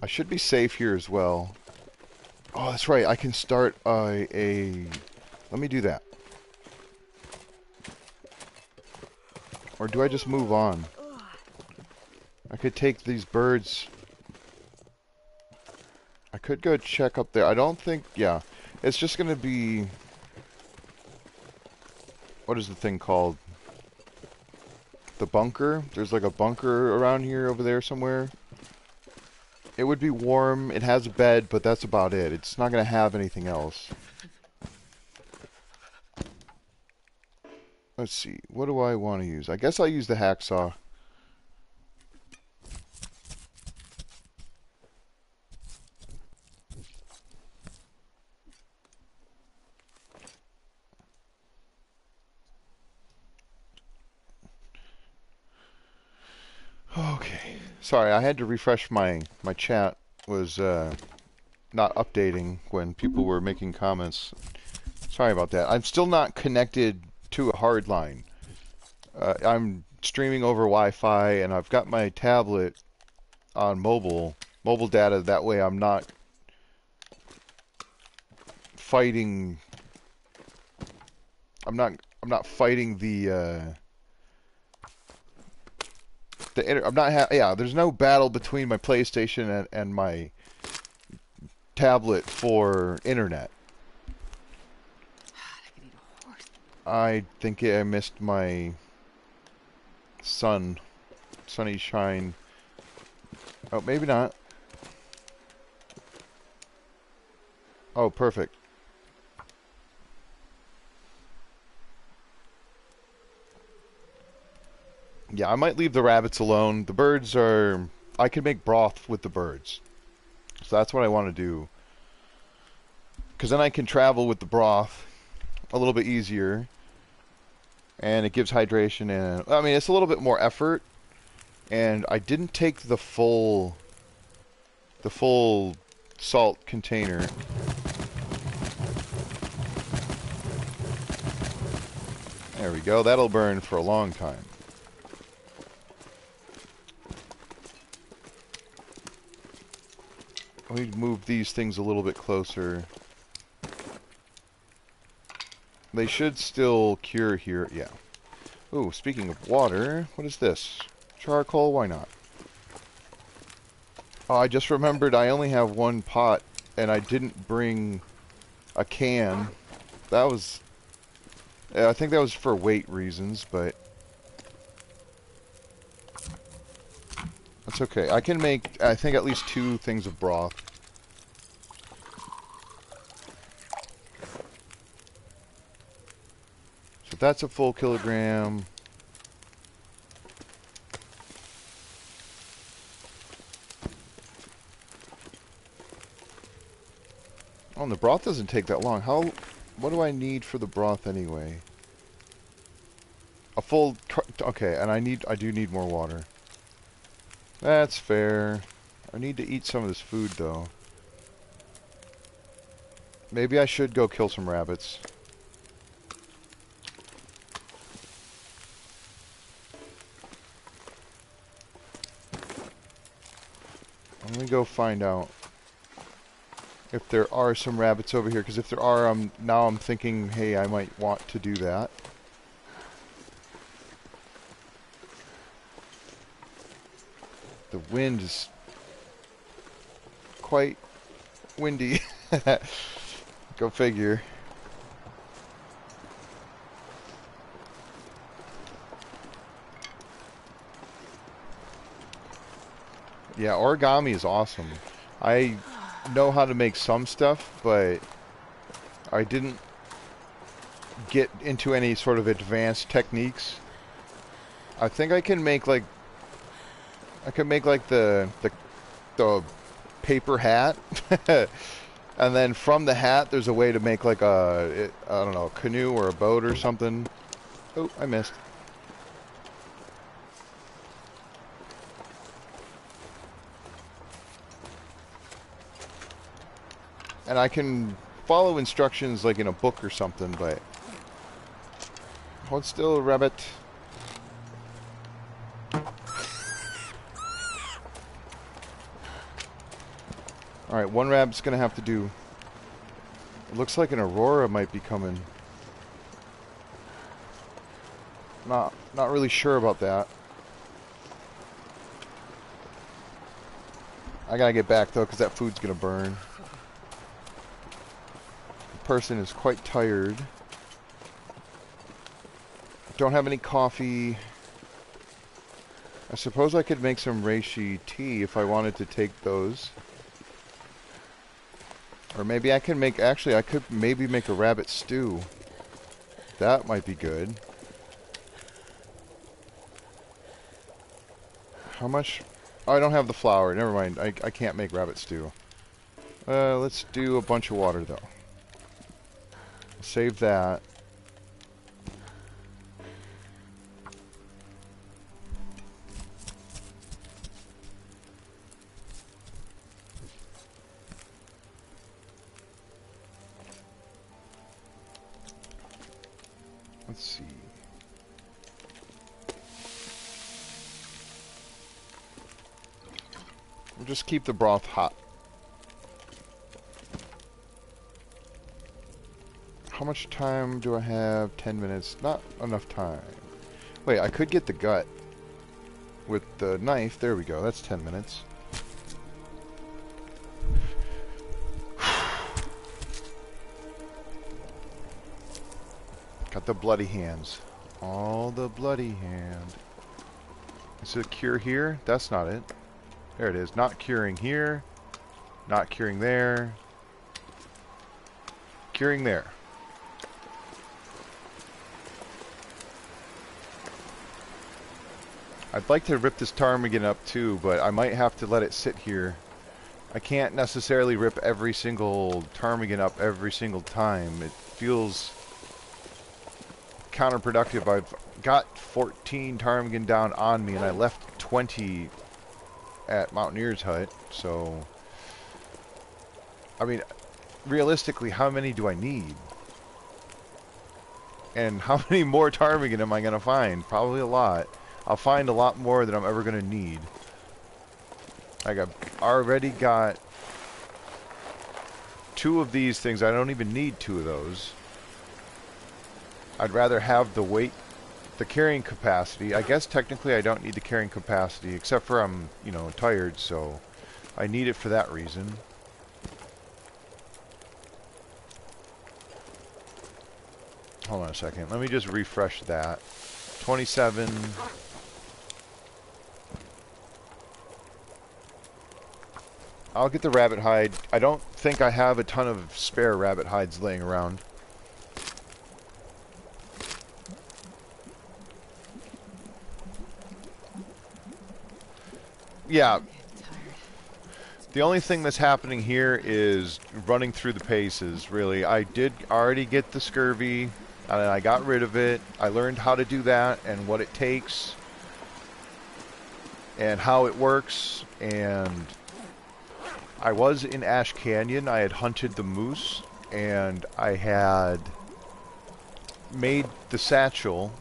I should be safe here as well. Oh, that's right. I can start a... Let me do that. Or do I just move on? I could take these birds. I could go check up there. I don't think... Yeah. It's just going to be... What is the thing called? The bunker? There's like a bunker around here, over there somewhere. It would be warm. It has a bed, but that's about it. It's not going to have anything else. Let's see. What do I want to use? I guess I'll use the hacksaw. Okay. Sorry, I had to refresh my chat. Was not updating when people were making comments. Sorry about that. I'm still not connected to a hard line. I'm streaming over Wi-Fi, and I've got my tablet on mobile data. That way, I'm not fighting. I'm not fighting the. I'm not. Yeah, there's no battle between my PlayStation and my tablet for internet. I think I missed my sunny shine. Oh, maybe not. Oh, perfect. Yeah, I might leave the rabbits alone. The birds are... I can make broth with the birds. So that's what I want to do. Because then I can travel with the broth a little bit easier. And it gives hydration and... I mean, it's a little bit more effort. And I didn't take the full salt container. There we go. That'll burn for a long time. Let me move these things a little bit closer. They should still cure here. Yeah. Ooh, speaking of water, what is this? Charcoal? Why not? Oh, I just remembered I only have one pot, and I didn't bring a can. That was... I think that was for weight reasons, but... that's okay. I can make, I think, at least 2 things of broth. So that's a full kilogram. Oh, and the broth doesn't take that long. What do I need for the broth anyway? A full, okay, and I do need more water. That's fair. I need to eat some of this food, though. Maybe I should go kill some rabbits. Let me go find out if there are some rabbits over here, because if there are, now I'm thinking, hey, I might want to do that. The wind is quite windy. Go figure. Yeah, origami is awesome. I know how to make some stuff, but I didn't get into any sort of advanced techniques. I think I can make like the paper hat, and then from the hat there's a way to make like I don't know, a canoe or a boat or something. Oh, I missed. And I can follow instructions like in a book or something, but... hold still, rabbit. Alright, one rabbit's gonna have to do. It looks like an aurora might be coming. Not really sure about that. I gotta get back though, because that food's gonna burn. Person is quite tired. Don't have any coffee. I suppose I could make some reishi tea if I wanted to take those. Or maybe I can make, actually I could maybe make a rabbit stew. That might be good. How much? Oh, I don't have the flour. Never mind. I can't make rabbit stew. Let's do a bunch of water though. Save that. Let's see. We'll just keep the broth hot. How much time do I have? 10 minutes. Not enough time. Wait, I could get the gut with the knife. There we go. That's 10 minutes. Got the bloody hands. All the bloody hand. Is it cure here? That's not it. There it is. Not curing here. Not curing there. Curing there. I'd like to rip this ptarmigan up too, but I might have to let it sit here. I can't necessarily rip every single ptarmigan up every single time. It feels counterproductive. I've got 14 ptarmigan down on me, and I left 20 at Mountaineer's hut, so... I mean, realistically, how many do I need? And how many more ptarmigan am I going to find? Probably a lot. I'll find a lot more than I'm ever going to need. Like, I've already got 2 of these things. I don't even need 2 of those. I'd rather have the weight, the carrying capacity. I guess technically I don't need the carrying capacity, except for I'm, you know, tired, so I need it for that reason. Hold on a second. Let me just refresh that. 27. I'll get the rabbit hide. I don't think I have a ton of spare rabbit hides laying around. Yeah. The only thing that's happening here is running through the paces, really. I did already get the scurvy, and I got rid of it. I learned how to do that and what it takes and how it works, and I was in Ash Canyon. I had hunted the moose, and I had made the satchel.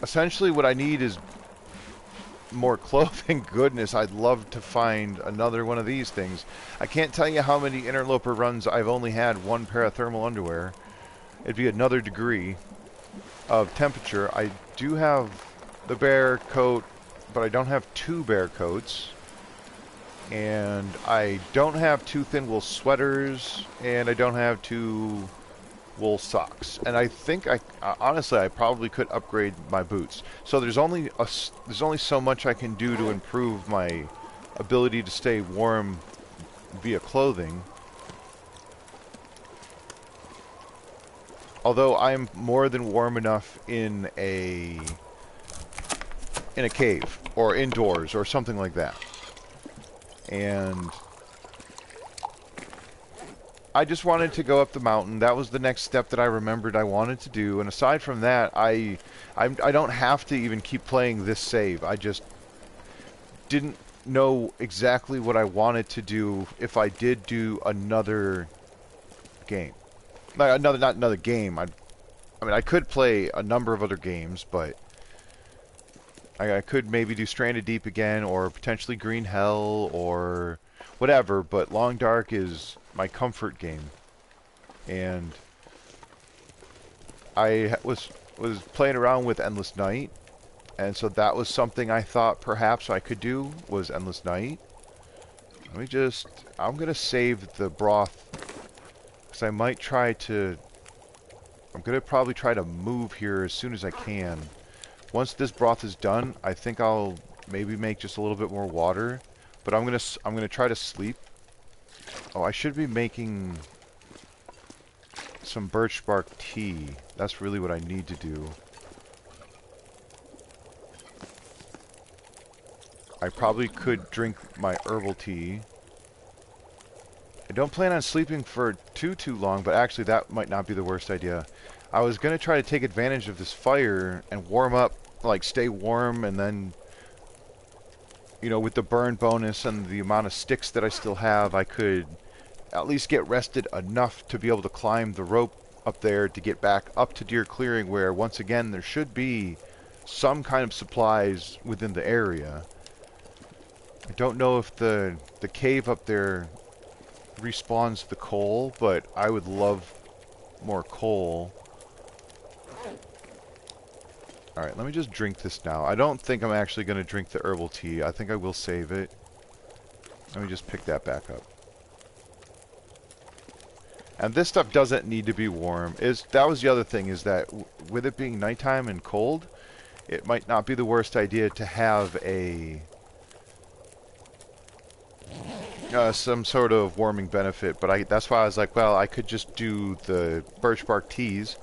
Essentially what I need is more clothing. Goodness, I'd love to find another one of these things. I can't tell you how many interloper runs I've only had 1 pair of thermal underwear. It'd be another degree of temperature. I do have the bear coat, but I don't have 2 bear coats. And I don't have 2 thin wool sweaters, and I don't have 2 wool socks. And I think honestly, I probably could upgrade my boots. So there's only so much I can do to improve my ability to stay warm via clothing. Although I'm more than warm enough in a cave or indoors or something like that. And I just wanted to go up the mountain. That was the next step that I remembered I wanted to do. And aside from that, I don't have to even keep playing this save. I just didn't know exactly what I wanted to do if I did do another game. Not another game. I mean, I could play a number of other games, but I could maybe do Stranded Deep again, or potentially Green Hell, or whatever, but Long Dark is my comfort game. And I was playing around with Endless Night, and so that was something I thought perhaps I could do, was Endless Night. I'm going to save the broth, because I might try to... I'm going to probably try to move here as soon as I can. Once this broth is done, I think I'll maybe make just a little bit more water. But I'm gonna try to sleep. Oh, I should be making some birch bark tea. That's really what I need to do. I probably could drink my herbal tea. I don't plan on sleeping for too long, but actually that might not be the worst idea. I was gonna try to take advantage of this fire and warm up, like stay warm, and then, you know, with the burn bonus and the amount of sticks that I still have, I could at least get rested enough to be able to climb the rope up there to get back up to Deer Clearing, where once again there should be some kind of supplies within the area. I don't know if the cave up there respawns the coal, but I would love more coal. Alright, let me just drink this now. I don't think I'm actually going to drink the herbal tea. I think I will save it. Let me just pick that back up. And this stuff doesn't need to be warm. That was the other thing, is that with it being nighttime and cold, it might not be the worst idea to have some sort of warming benefit. But that's why I was like, well, I could just do the birch bark teas.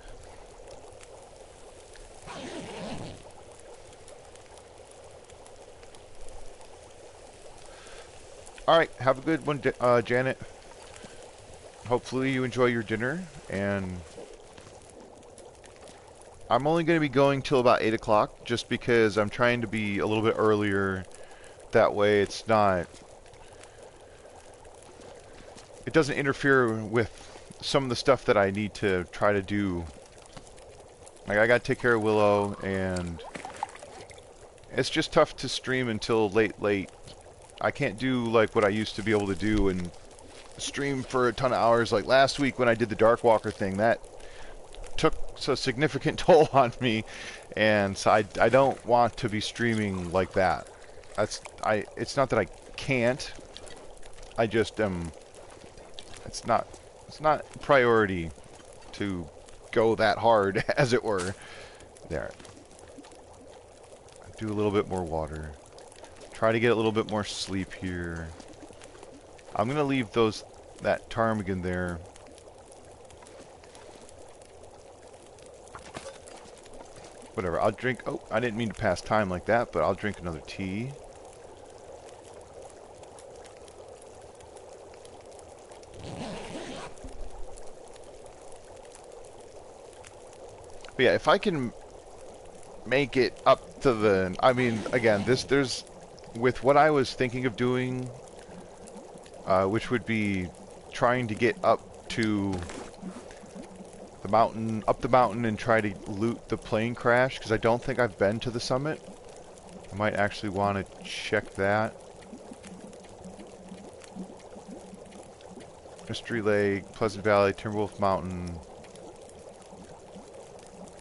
All right, have a good one, Janet. Hopefully you enjoy your dinner, and I'm only going to be going till about 8 o'clock, just because I'm trying to be a little bit earlier. That way it's not... It doesn't interfere with some of the stuff that I need to try to do. Like, I gotta take care of Willow, and it's just tough to stream until late. I can't do, like, what I used to be able to do and stream for a ton of hours. Like, last week when I did the Darkwalker thing, that took a significant toll on me, and so I don't want to be streaming like that. It's not that I can't, I just it's not priority to go that hard, as it were. There. Do a little bit more water. Try to get a little bit more sleep here. I'm gonna leave that ptarmigan there. Whatever, I'll drink... Oh, I didn't mean to pass time like that, but I'll drink another tea. But yeah, if I can make it up to the... I mean, again, there's... With what I was thinking of doing, which would be trying to get up to the mountain, and try to loot the plane crash, because I don't think I've been to the summit. I might actually want to check that. Mystery Lake, Pleasant Valley, Timberwolf Mountain.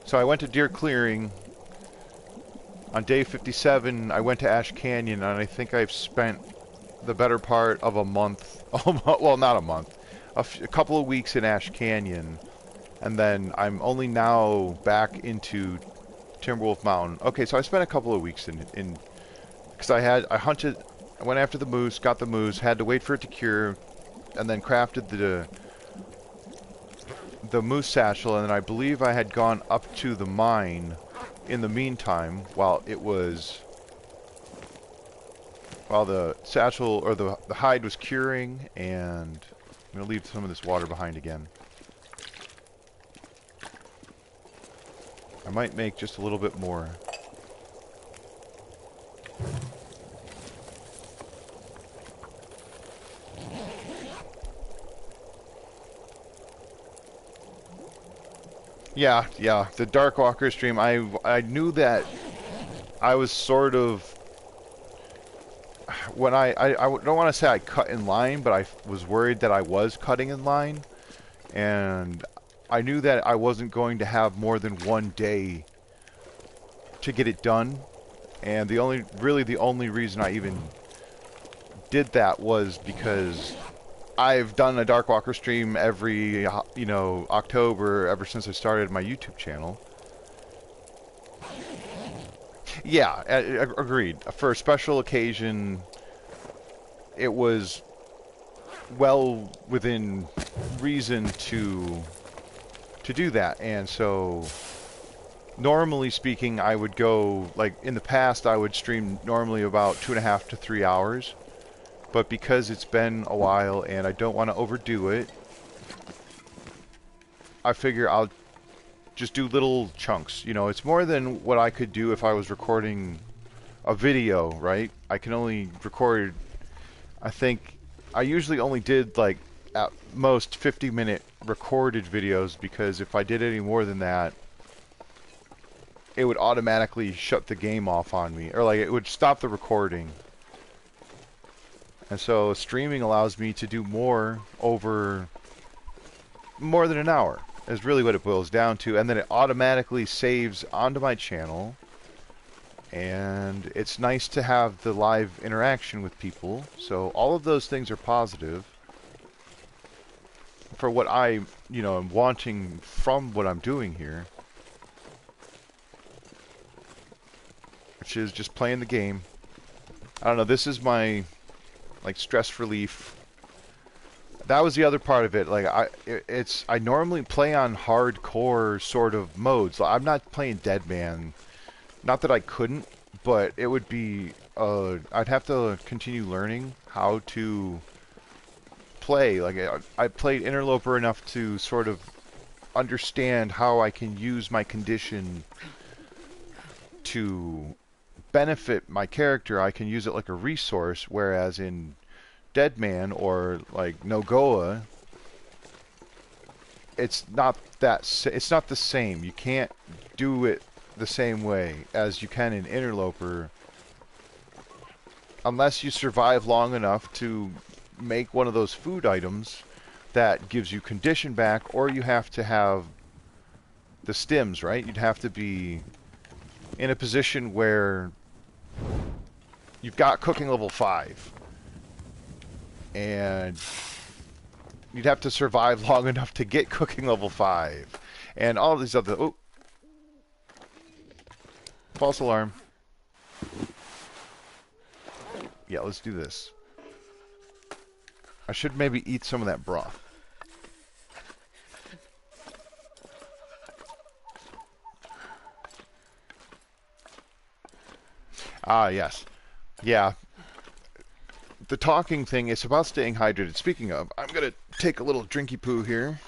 So I went to Deer Clearing. On day 57, I went to Ash Canyon, and I think I've spent the better part of a month, well, not a month, a couple of weeks in Ash Canyon, and then I'm only now back into Timberwolf Mountain. Okay, so I spent a couple of weeks in because I hunted, I went after the moose, got the moose, had to wait for it to cure, and then crafted the moose satchel, and then I believe I had gone up to the mine in the meantime while the satchel or the hide was curing. And I'm gonna leave some of this water behind again. I might make just a little bit more. Yeah, the Darkwalker stream, I knew that I was sort of... When I don't want to say I cut in line, but I was worried that I was cutting in line. And I knew that I wasn't going to have more than one day to get it done. And the only reason I even did that was because I've done a Darkwalker stream every, October ever since I started my YouTube channel. Yeah, agreed. For a special occasion, it was well within reason to do that. And so, normally speaking, I would go, like, in the past, I would stream normally about 2.5 to 3 hours. But because it's been a while and I don't want to overdo it, I figure I'll just do little chunks. You know, it's more than what I could do if I was recording a video, right? I can only record, I think, I usually only did, like, at most 50-minute recorded videos, because if I did any more than that, it would automatically shut the game off on me. Or, like, it would stop the recording. And so streaming allows me to do more over more than an hour, is really what it boils down to. And then it automatically saves onto my channel. And it's nice to have the live interaction with people. So all of those things are positive for what I, am wanting from what I'm doing here. Which is just playing the game. I don't know, this is my... like, stress relief. That was the other part of it. Like, I normally play on hardcore sort of modes. I'm not playing Dead Man. Not that I couldn't, but it would be I'd have to continue learning how to play. Like I played Interloper enough to sort of understand how I can use my condition to benefit my character. I can use it like a resource, whereas in Dead Man or like Nogoa, it's not the same. You can't do it the same way as you can in Interloper unless you survive long enough to make one of those food items that gives you condition back, or you have to have the stims, right? You'd have to be in a position where you've got cooking level 5 and you'd have to survive long enough to get cooking level 5 and all these other... Oh! False alarm. Yeah, let's do this. I should maybe eat some of that broth. Ah, yes. Yeah. The talking thing is about staying hydrated. Speaking of, I'm going to take a little drinky poo here.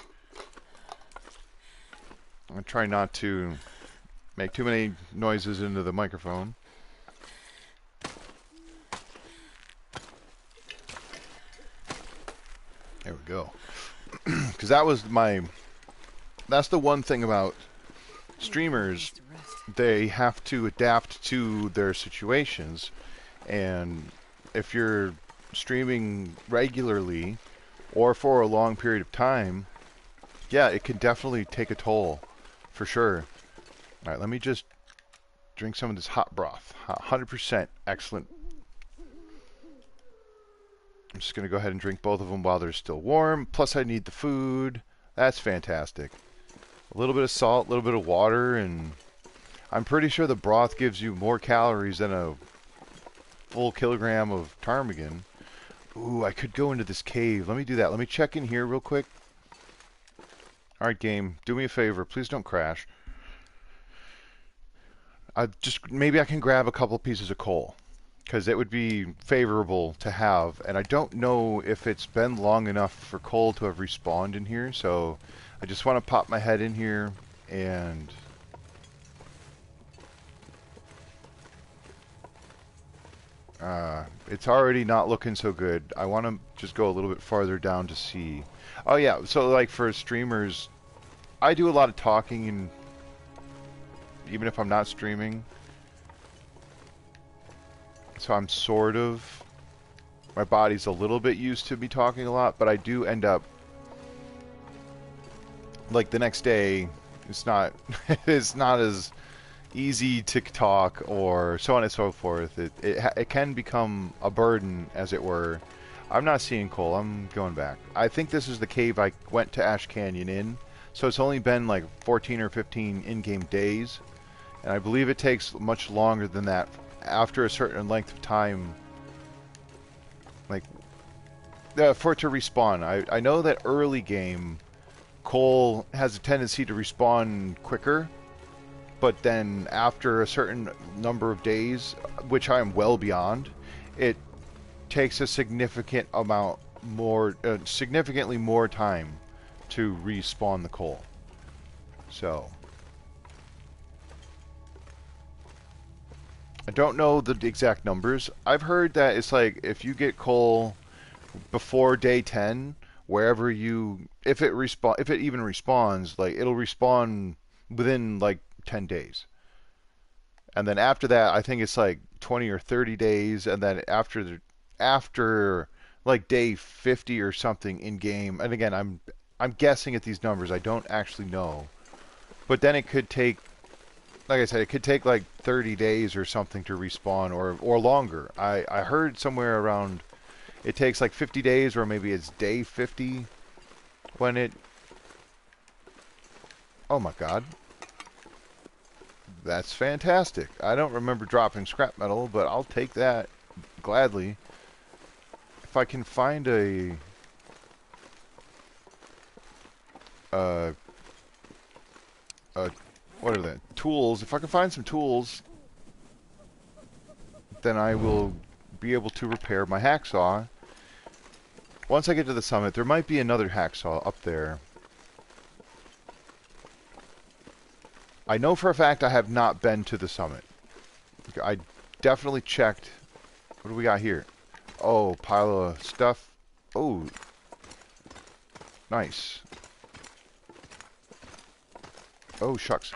I'm going to try not to make too many noises into the microphone. There we go. Because that's the one thing about streamers. They have to adapt to their situations. And if you're streaming regularly or for a long period of time, yeah, it can definitely take a toll, for sure. All right, let me just drink some of this hot broth. 100% excellent. I'm just going to go ahead and drink both of them while they're still warm. Plus, I need the food. That's fantastic. A little bit of salt, a little bit of water, and I'm pretty sure the broth gives you more calories than a full kilogram of ptarmigan. Ooh, I could go into this cave. Let me do that. Let me check in here real quick. Alright, game. Do me a favor. Please don't crash. Maybe I can grab a couple pieces of coal, because it would be favorable to have. And I don't know if it's been long enough for coal to have respawned in here, so I just want to pop my head in here and... it's already not looking so good. I want to just go a little bit farther down to see. Oh yeah, so like for streamers, I do a lot of talking, and even if I'm not streaming. So I'm sort of... my body's a little bit used to me talking a lot, but I do end up... like the next day, it's not it's not as easy to talk, or so on and so forth. It can become a burden, as it were. I'm not seeing coal. I'm going back. I think this is the cave I went to Ash Canyon in, so it's only been like 14 or 15 in-game days, and I believe it takes much longer than that after a certain length of time, like for it to respawn. I know that early game coal has a tendency to respawn quicker, but then after a certain number of days, which I am well beyond, it takes a significant amount more, significantly more time to respawn the coal. So I don't know the exact numbers. I've heard that it's like if you get coal before day 10, wherever you, if it even respawns, like it'll respawn within like 10 days. And then after that, I think it's like 20 or 30 days, and then after like day 50 or something in game. And again, I'm guessing at these numbers. I don't actually know. But then it could take, like I said, it could take like 30 days or something to respawn, or longer. I heard somewhere around it takes like 50 days, or maybe it's day 50 when it... Oh my god. That's fantastic. I don't remember dropping scrap metal, but I'll take that gladly. If I can find a... what are they? Tools. If I can find some tools, then I will be able to repair my hacksaw. Once I get to the summit, there might be another hacksaw up there. I know for a fact I have not been to the summit. I definitely checked. What do we got here? Oh, pile of stuff. Oh, nice. Oh, shucks.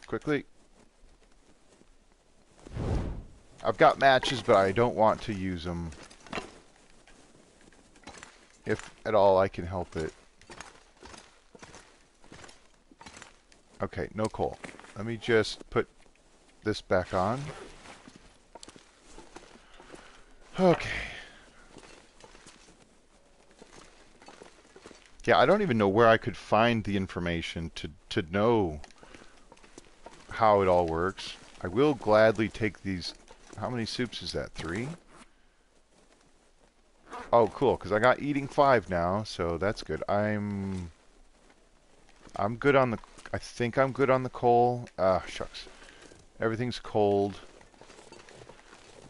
Quickly. I've got matches, but I don't want to use them. If at all I can help it. Okay, no coal. Let me just put this back on. Okay. Yeah, I don't even know where I could find the information to know how it all works. I will gladly take these. How many soups is that? 3? Oh, cool, because I got eating 5 now, so that's good. I'm good on the... I think I'm good on the coal. Ah, shucks. Everything's cold.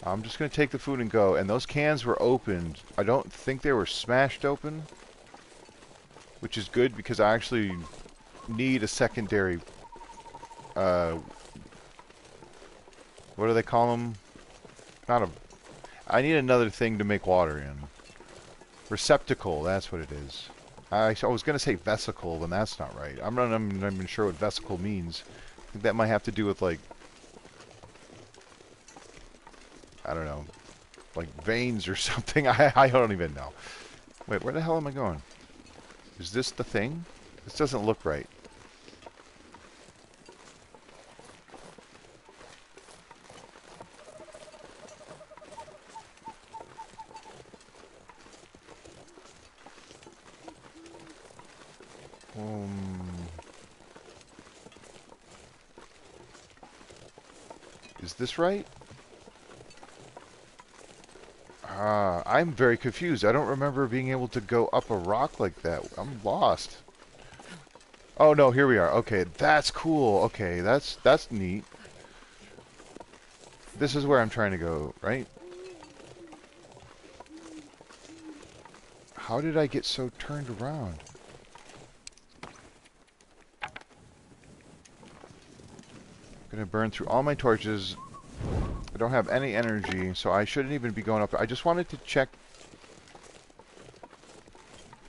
I'm just going to take the food and go. And those cans were opened. I don't think they were smashed open. Which is good because I actually need a secondary... what do they call them? Not a... I need another thing to make water in. Receptacle, that's what it is. I was going to say vesicle, and that's not right. I'm not even sure what vesicle means. I think that might have to do with, like... I don't know. Like veins or something. I don't even know. Wait, where the hell am I going? Is this the thing? This doesn't look right. Is this right? I'm very confused. I don't remember being able to go up a rock like that. I'm lost. Oh no, here we are. Okay, that's cool. Okay, that's neat. This is where I'm trying to go, right? How did I get so turned around? I'm gonna burn through all my torches. I don't have any energy, so I shouldn't even be going up. I just wanted to check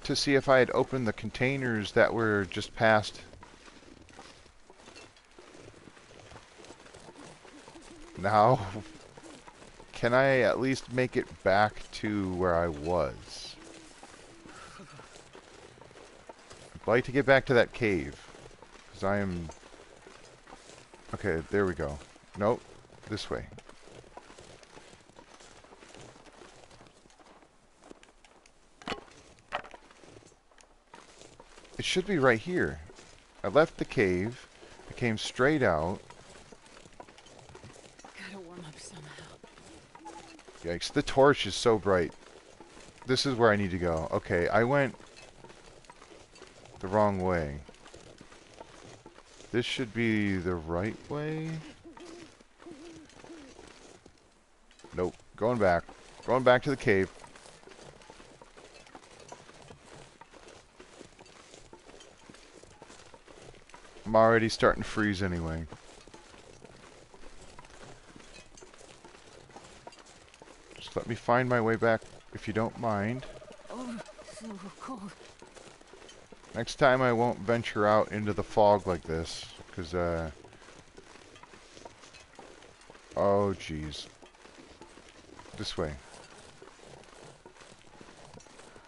to see if I had opened the containers that were just past. Now, can I at least make it back to where I was? I'd like to get back to that cave, because I am... Okay, there we go. Nope, this way. It should be right here. I left the cave. I came straight out. Gotta warm up somehow. Yikes, the torch is so bright. This is where I need to go. Okay, I went the wrong way. This should be the right way. Nope, going back. Going back to the cave. I'm already starting to freeze anyway. Just let me find my way back, if you don't mind. Oh, so cold. Next time I won't venture out into the fog like this, because, oh, jeez. This way.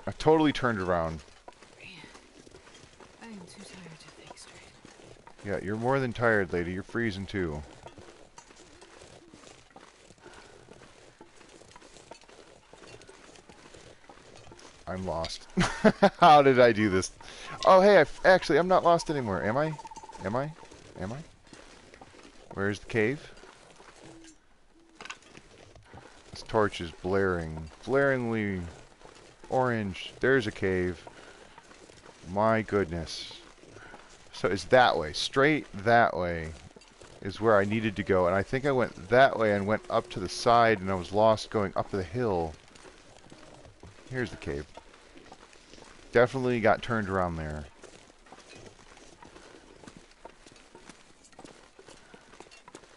I totally turned around. I am too tired to think straight. Yeah, you're more than tired, lady. You're freezing, too. I'm lost. How did I do this? Oh, hey, actually, I'm not lost anymore. Am I? Am I? Am I? Where's the cave? This torch is blaring. Blaringly orange. There's a cave. My goodness. So it's that way. Straight that way. is where I needed to go, and I think I went that way and went up to the side, and I was lost going up the hill. Here's the cave. Definitely got turned around there.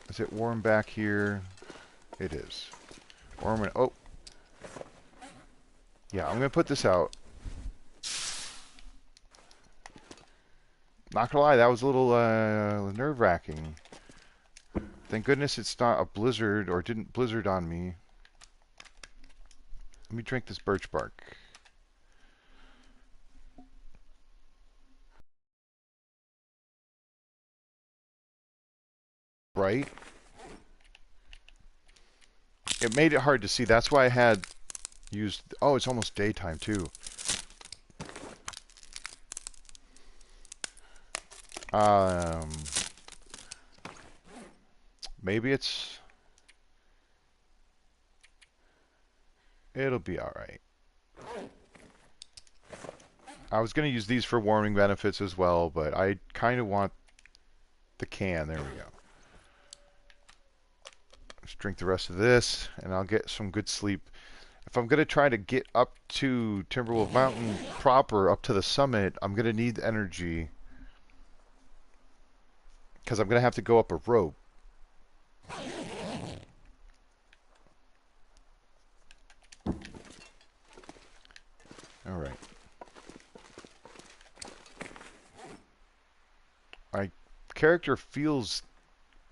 Is it warm back here? It is. Warm and... Oh! Yeah, I'm gonna put this out. Not gonna lie, that was a little nerve-wracking. Thank goodness it's not a blizzard, or didn't blizzard on me. Let me drink this birch bark. Bright. It made it hard to see. That's why I had used... Oh, it's almost daytime, too. Maybe it's... It'll be alright. I was going to use these for warming benefits as well, but I kind of want the can. There we go. Let's drink the rest of this, and I'll get some good sleep. If I'm going to try to get up to Timberwolf Mountain proper, up to the summit, I'm going to need energy. Because I'm going to have to go up a rope. Alright. My character feels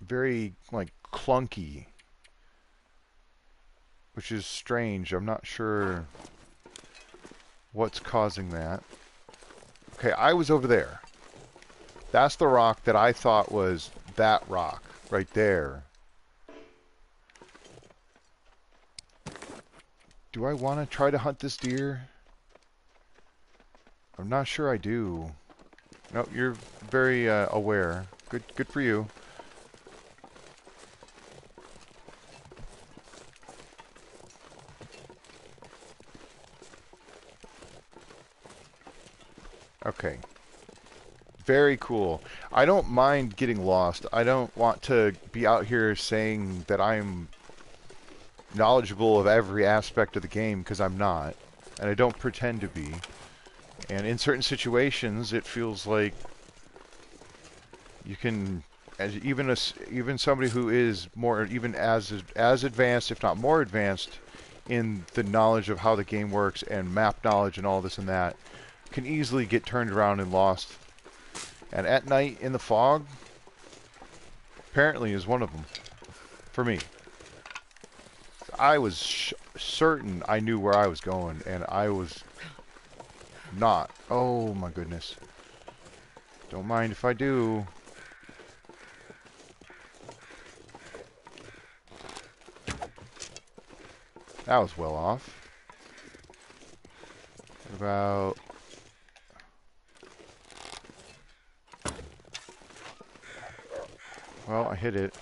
very, like, clunky. Which is strange. I'm not sure what's causing that. Okay, I was over there. That's the rock that I thought was that rock right there. Do I want to try to hunt this deer? I'm not sure I do. No, you're very aware. Good for you. Okay. Very cool. I don't mind getting lost. I don't want to be out here saying that I'm knowledgeable of every aspect of the game, because I'm not. And I don't pretend to be. And in certain situations, it feels like you can, as even somebody who is more, even as advanced, if not more advanced, in the knowledge of how the game works and map knowledge and all this and that, can easily get turned around and lost. And at night in the fog, apparently is one of them. For me. I was certain I knew where I was going, and I was not. Oh my goodness. Don't mind if I do. That was well off. What about... Well, I hit it.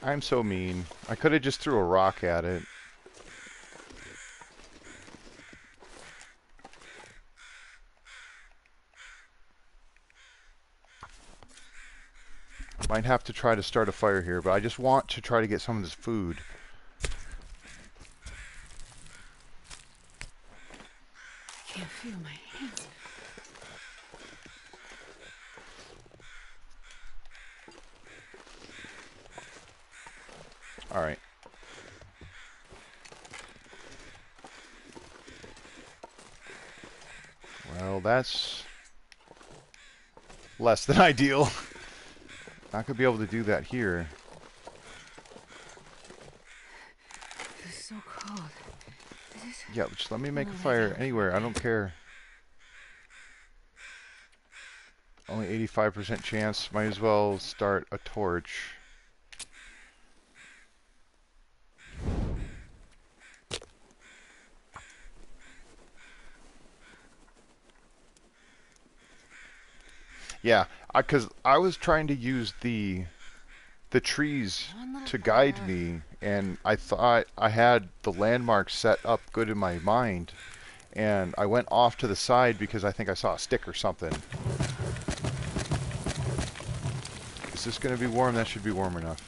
I'm so mean. I could have just threw a rock at it. Might have to try to start a fire here, but I just want to try to get some of this food. I can't feel my hands. Alright. Well, that's less than ideal. Not gonna be able to do that here. This is so cold. Yeah, just let me make a fire anywhere. I don't care. Only 85% chance. Might as well start a torch. Yeah, because I was trying to use the trees to guide me, and I thought I had the landmarks set up good in my mind, and I went off to the side because I think I saw a stick or something. Is this going to be warm? That should be warm enough.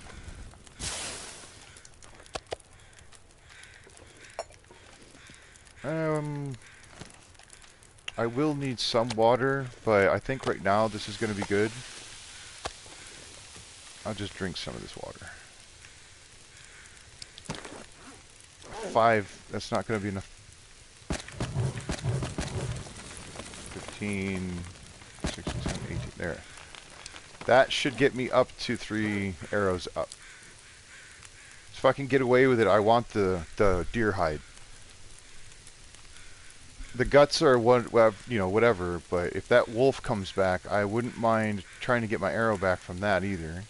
I will need some water, but I think right now this is going to be good. I'll just drink some of this water. 5, that's not going to be enough. 15, 16, 17, 18, there. That should get me up to 3 arrows up. So if I can get away with it, I want the deer hide. The guts are what, well, you know, whatever, but if that wolf comes back, I wouldn't mind trying to get my arrow back from that either.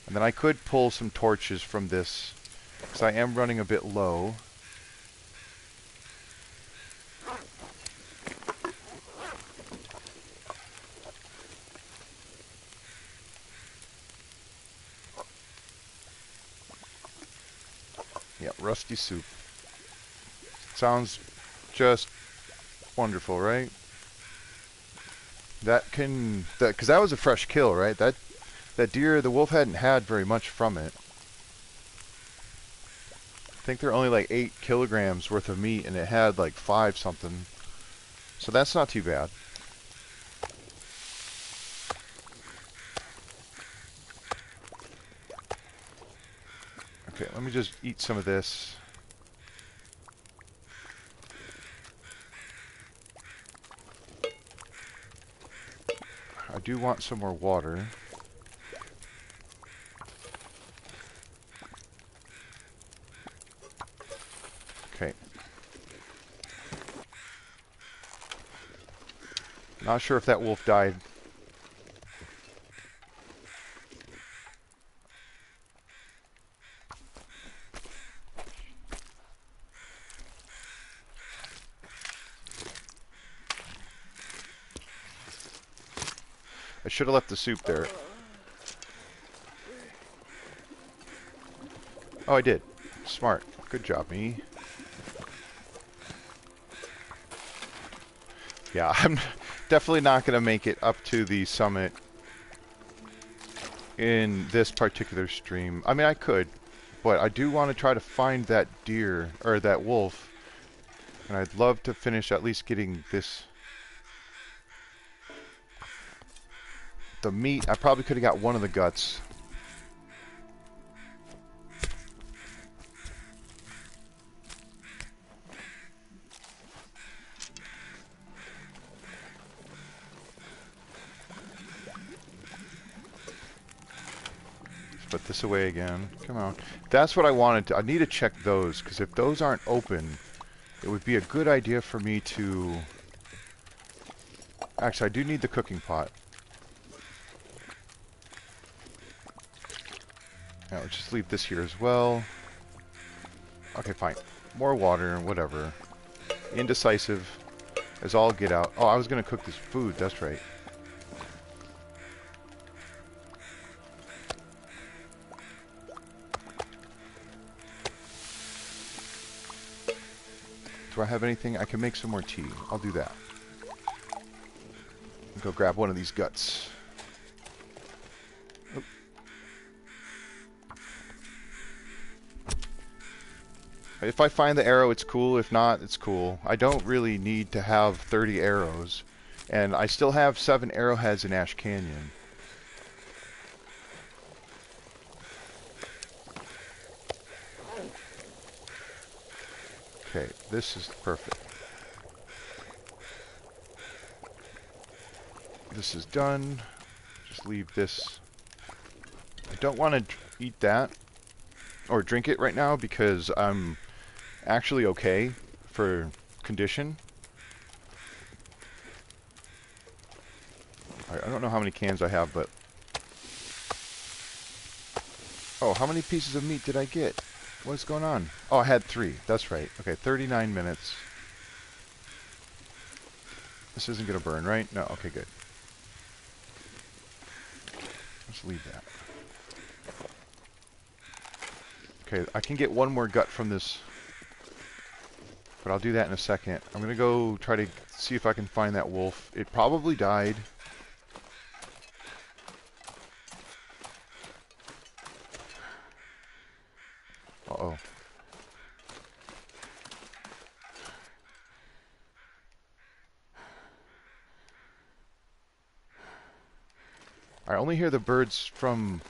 And then I could pull some torches from this, because I am running a bit low. Yeah, rusty soup. Sounds just wonderful, right? That can, because that was a fresh kill, right? That deer, the wolf hadn't had very much from it. I think they're only like 8 kilograms worth of meat, and it had like 5 something. So that's not too bad. Okay, let me just eat some of this. I do want some more water. Okay. Not sure if that wolf died. I should have left the soup there. Oh, I did. Smart. Good job, me. Yeah, I'm definitely not going to make it up to the summit in this particular stream. I mean, I could, but I do want to try to find that deer, or that wolf. And I'd love to finish at least getting this. The meat, I probably could have got one of the guts. Put this away again. Come on. That's what I wanted to. I need to check those, because if those aren't open, it would be a good idea for me to... Actually, I do need the cooking pot. Yeah, let's just leave this here as well. Okay, fine. More water, whatever. Indecisive as all get out. Oh, I was going to cook this food. That's right. Do I have anything? I can make some more tea. I'll do that. Go grab one of these guts. Oop. If I find the arrow, it's cool. If not, it's cool. I don't really need to have 30 arrows. And I still have 7 arrowheads in Ash Canyon. Okay, this is perfect. This is done. Just leave this. I don't want to eat that or drink it right now because I'm actually okay for condition. I don't know how many cans I have, but... Oh, how many pieces of meat did I get? What's going on? Oh, I had 3. That's right. Okay, 39 minutes. This isn't going to burn, right? No, okay, good. Let's leave that. Okay, I can get one more gut from this. But I'll do that in a second. I'm gonna go try to see if I can find that wolf. It probably died. Uh-oh. I only hear the birds from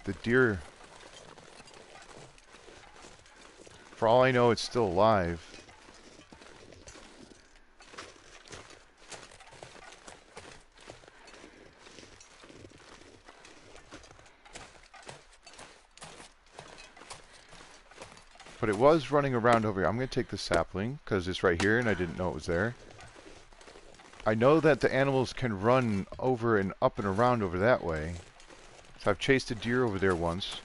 the deer. For all I know, it's still alive. But it was running around over here. I'm going to take the sapling, because it's right here, and I didn't know it was there. I know that the animals can run over and up and around over that way. So I've chased a deer over there once.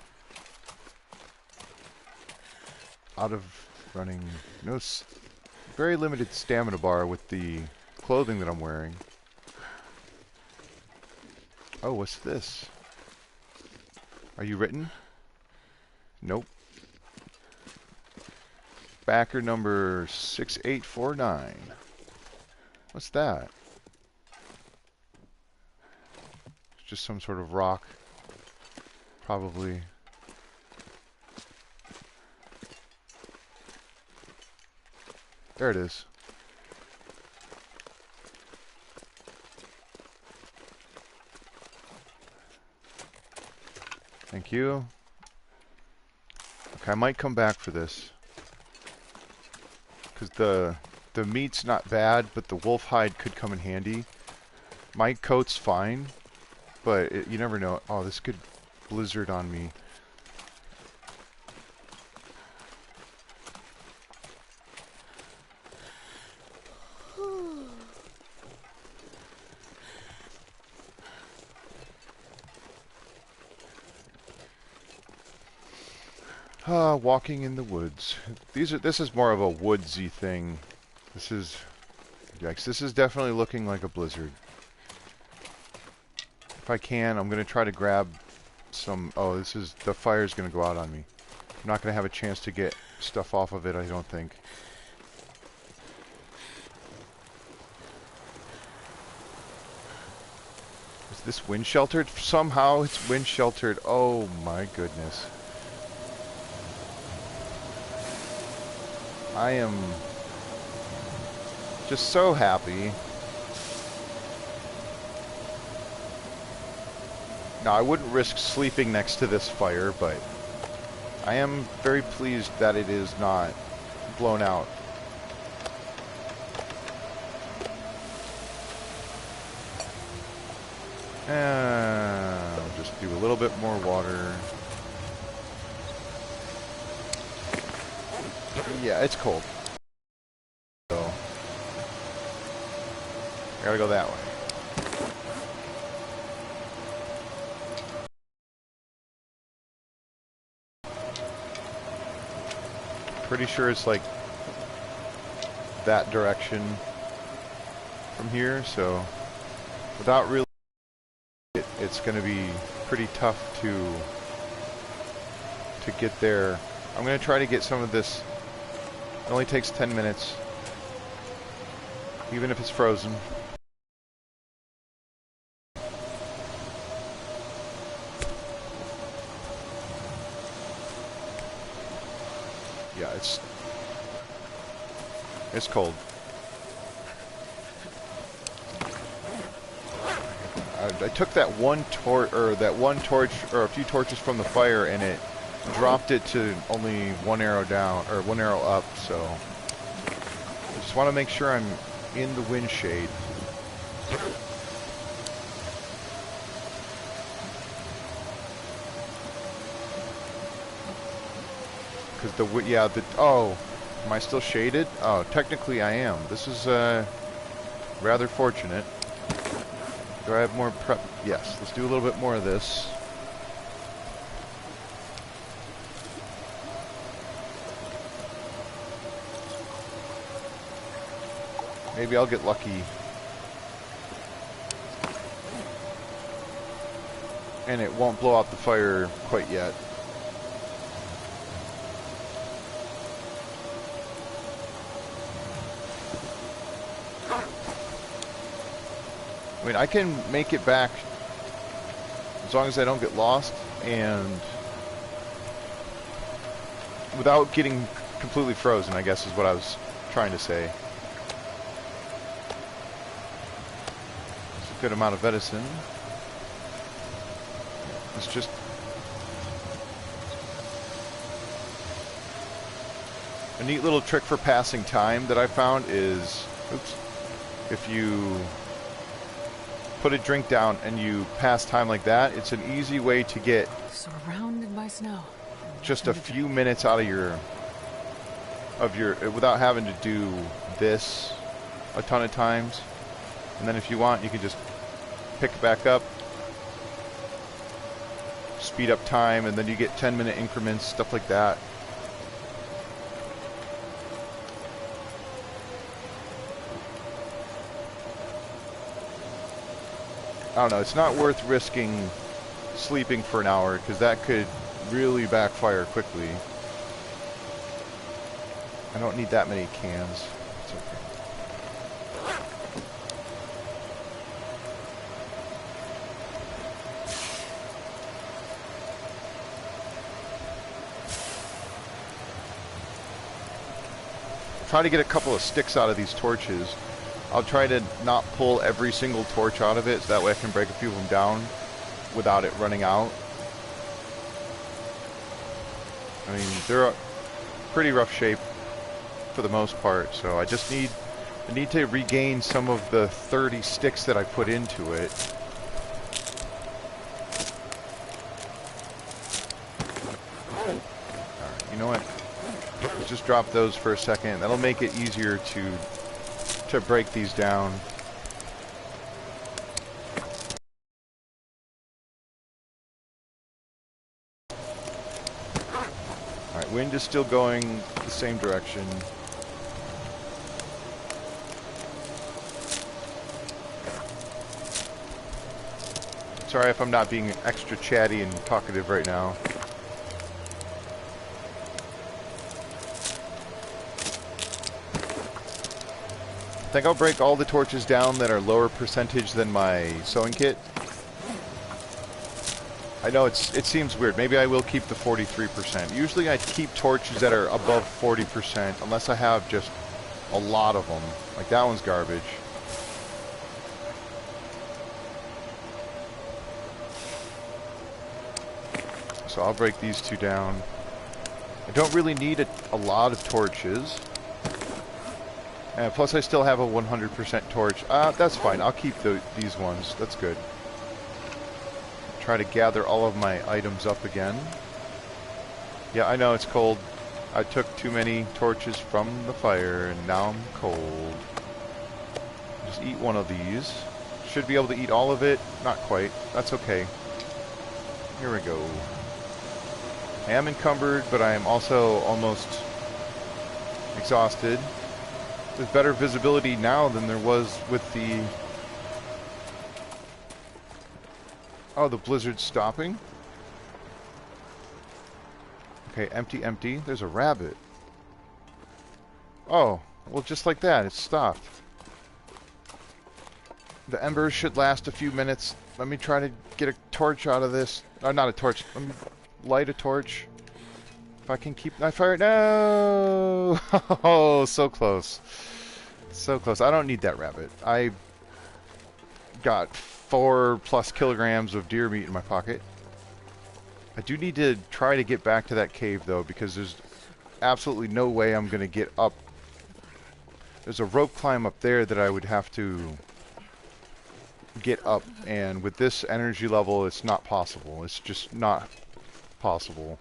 Out of running. No, very limited stamina bar with the clothing that I'm wearing. Oh, what's this? Are you written? Nope. Backer number 6849. What's that? It's just some sort of rock. Probably. There it is. Thank you. Okay, I might come back for this. Because the meat's not bad, but the wolf hide could come in handy. My coat's fine, but you never know. Oh, this could blizzard on me. Walking in the woods. This is more of a woodsy thing. This is... Yikes, this is definitely looking like a blizzard. If I can, I'm going to try to grab some... Oh, the fire's going to go out on me. I'm not going to have a chance to get stuff off of it, I don't think. Is this wind sheltered? Somehow it's wind sheltered. Oh my goodness. I am just so happy. Now, I wouldn't risk sleeping next to this fire, but I am very pleased that it is not blown out. I'll just do a little bit more water. Yeah, it's cold. So, I gotta go that way. Pretty sure it's like that direction from here, so without really it's gonna be pretty tough to get there. I'm gonna try to get some of this. It only takes 10 minutes, even if it's frozen. Yeah, it's cold. I took that one torch, or a few torches from the fire, and it dropped it to only one arrow down, or one arrow up, so I just want to make sure I'm in the wind shade. Because oh, am I still shaded? Oh, technically I am. This is rather fortunate. Do I have more prep? Yes, let's do a little bit more of this. Maybe I'll get lucky. And it won't blow out the fire quite yet. I mean, I can make it back as long as I don't get lost and without getting completely frozen, I guess is what I was trying to say. It's a good amount of medicine. It's just... a neat little trick for passing time that I found is, oops, if you put a drink down and you pass time like that, it's an easy way to get Surrounded by snow. just a few minutes out of your without having to do this a ton of times. And then if you want, you can just pick it back up, speed up time, and then you get 10-minute increments, stuff like that. I don't know, it's not worth risking sleeping for an hour, because that could really backfire quickly. I don't need that many cans. It's okay. Try to get a couple of sticks out of these torches. I'll try to not pull every single torch out of it, so that way I can break a few of them down without it running out. I mean, they're a pretty rough shape for the most part, so I just need to regain some of the 30 sticks that I put into it. Alright, you know what? Let's just drop those for a second. That'll make it easier to break these down. Alright, wind is still going the same direction. Sorry if I'm not being extra chatty and talkative right now. I think I'll break all the torches down that are lower percentage than my sewing kit. I know it seems weird. Maybe I will keep the 43%. Usually I keep torches that are above 40% unless I have just a lot of them. Like that one's garbage. So I'll break these two down. I don't really need a lot of torches. Plus I still have a 100% torch. That's fine. I'll keep these ones. That's good. Try to gather all of my items up again. Yeah, I know it's cold. I took too many torches from the fire and now I'm cold. Just eat one of these. Should be able to eat all of it. Not quite. That's okay. Here we go. I am encumbered, but I am also almost exhausted. There's better visibility now than there was with the... Oh, the blizzard's stopping? Okay, empty, empty. There's a rabbit. Oh, well just like that, it stopped. The embers should last a few minutes. Let me try to get a torch out of this. Not a torch. Let me light a torch. If I can keep my fire... No! Oh, so close. So close. I don't need that rabbit. I got 4+ kilograms of deer meat in my pocket. I do need to try to get back to that cave, though, because there's absolutely no way I'm going to get up. There's a rope climb up there that I would have to get up, and with this energy level, it's not possible. It's just not possible.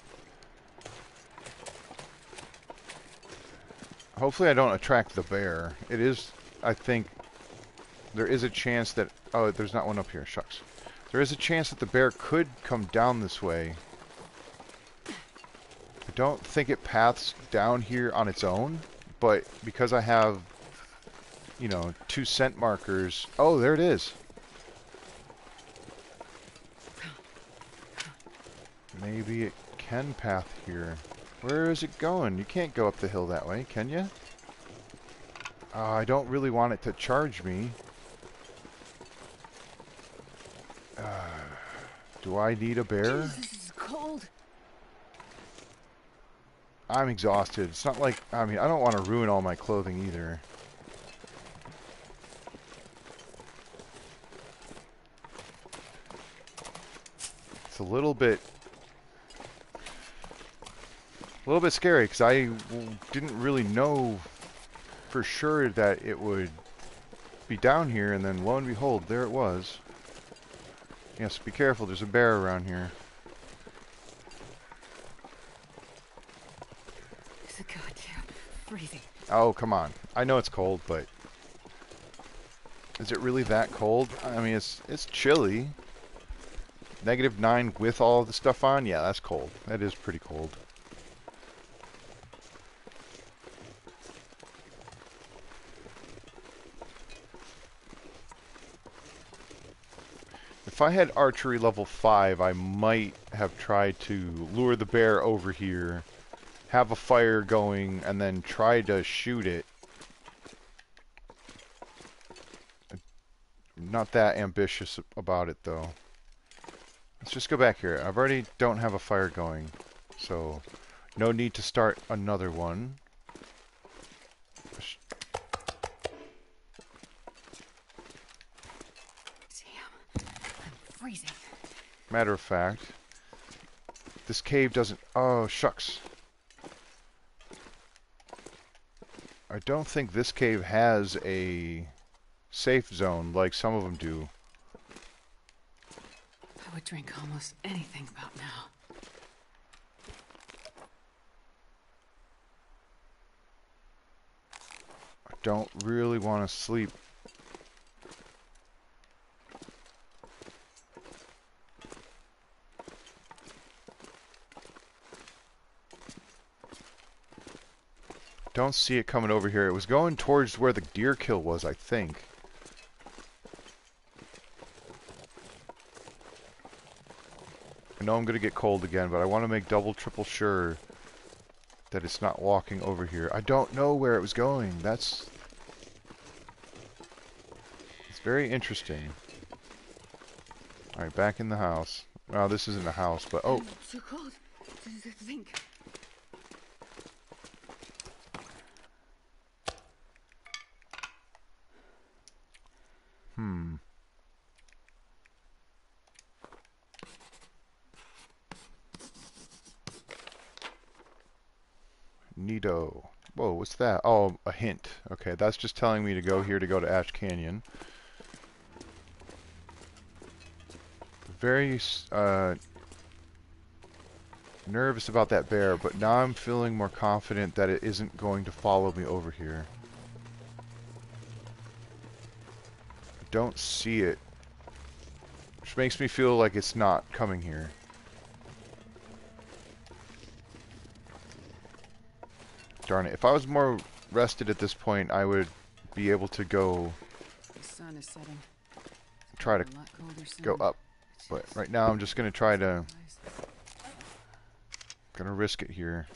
Hopefully I don't attract the bear. It is, I think, there is a chance that... Oh, there's not one up here. Shucks. There is a chance that the bear could come down this way. I don't think it paths down here on its own, but because I have, you know, 2 scent markers... Oh, there it is. Maybe it can path here. Where is it going? You can't go up the hill that way, can you? I don't really want it to charge me. Do I need a bear? Jeez, this is cold. I'm exhausted. It's not like, I mean, I don't want to ruin all my clothing either. It's a little bit scary because I didn't really know for sure that it would be down here, and then lo and behold, there it was. Yes, be careful, there's a bear around here. It's a goddamn freezing. Oh, come on. I know it's cold, but is it really that cold? I mean, it's chilly. -9 with all the stuff on? Yeah, that's cold. That is pretty cold. If I had archery level 5, I might have tried to lure the bear over here, have a fire going, and then try to shoot it. I'm not that ambitious about it, though. Let's just go back here. I've already don't have a fire going, so no need to start another one. Damn, I'm freezing. Matter of fact, this cave doesn't... Oh, shucks. I don't think this cave has a safe zone like some of them do. I would drink almost anything about now. I don't really want to sleep. Don't see it coming over here. It was going towards where the deer kill was, I think. I know I'm going to get cold again, but I want to make double, triple sure that it's not walking over here. I don't know where it was going. It's very interesting. Alright, back in the house. Well, this isn't a house, but... Oh! It's so cold. Think. Neato. Whoa, what's that? Oh, a hint. Okay, that's just telling me to go here to go to Ash Canyon. Very nervous about that bear, but now I'm feeling more confident that it isn't going to follow me over here. I don't see it, which makes me feel like it's not coming here. Darn it. If I was more rested at this point, I would be able to go The sun is setting. try to A lot colder soon. go up. But right now I'm just going to try to... Gonna risk it here.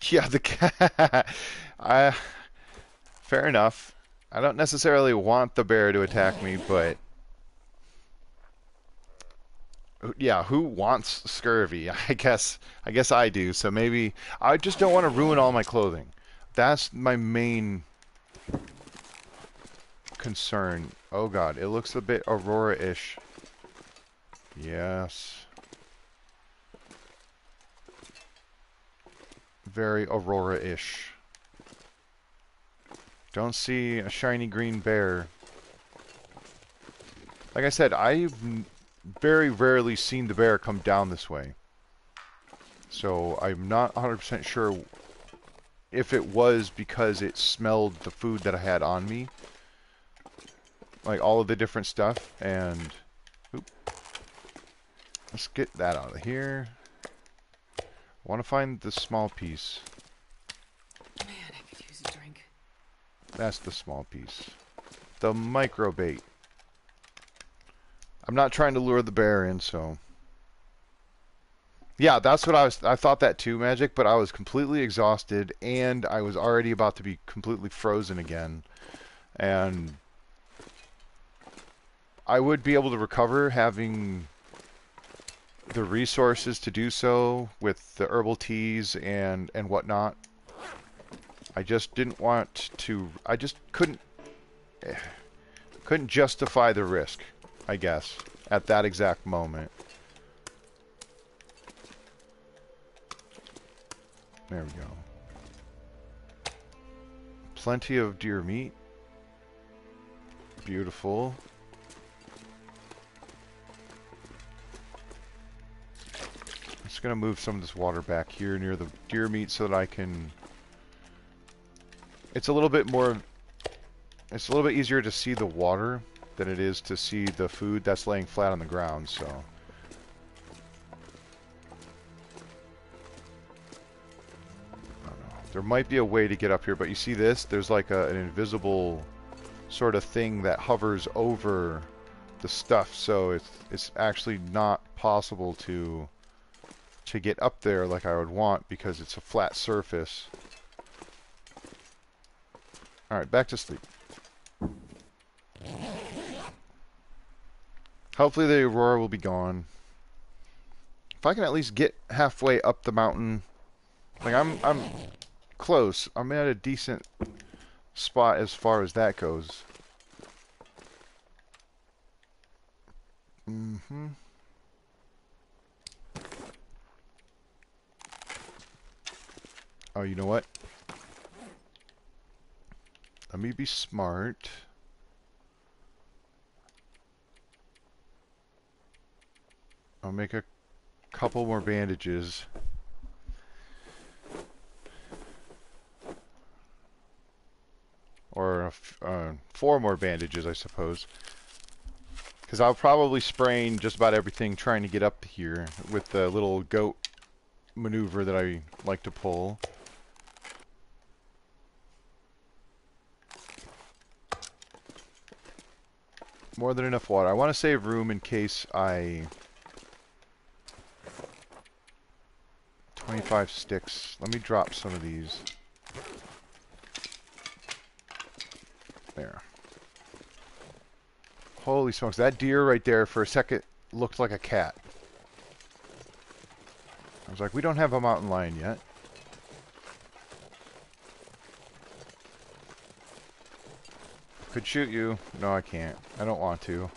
Yeah, the cat. Fair enough. I don't necessarily want the bear to attack me, but yeah, who wants scurvy? I guess I do. So maybe I just don't want to ruin all my clothing. That's my main concern. Oh god, it looks a bit Aurora-ish. Yes. Very Aurora-ish. Don't see a shiny green bear. Like I said, I've very rarely seen the bear come down this way. So I'm not 100% sure if it was because it smelled the food that I had on me. Like all of the different stuff, and oop. Let's get that out of here. I want to find the small piece. Man, I could use a drink. That's the small piece. The micro bait. I'm not trying to lure the bear in, so Yeah, that's what I thought that too, Magic, but I was completely exhausted and I was already about to be completely frozen again. And I would be able to recover having the resources to do so with the herbal teas and whatnot. I just didn't want to. I just couldn't justify the risk, I guess, at that exact moment. There we go. Plenty of deer meat. Beautiful. I'm just gonna move some of this water back here near the deer meat so that I can. It's a little bit more. It's a little bit easier to see the water than it is to see the food that's laying flat on the ground, so. I don't know. There might be a way to get up here, but you see this? There's like an invisible sort of thing that hovers over the stuff, so it's actually not possible to get up there like I would want because it's a flat surface. Alright, back to sleep. Hopefully the aurora will be gone. If I can at least get halfway up the mountain, like I'm close. I'm at a decent spot as far as that goes. Mm-hmm. Oh, you know what? Let me be smart. I'll make a couple more bandages. Or 4 more bandages, I suppose. Because I'll probably sprain just about everything trying to get up here with the little goat maneuver that I like to pull. More than enough water. I want to save room in case I... 25 sticks. Let me drop some of these. There. Holy smokes, that deer right there for a second looked like a cat. I was like, we don't have a mountain lion yet. Could shoot you. No, I can't. I don't want to.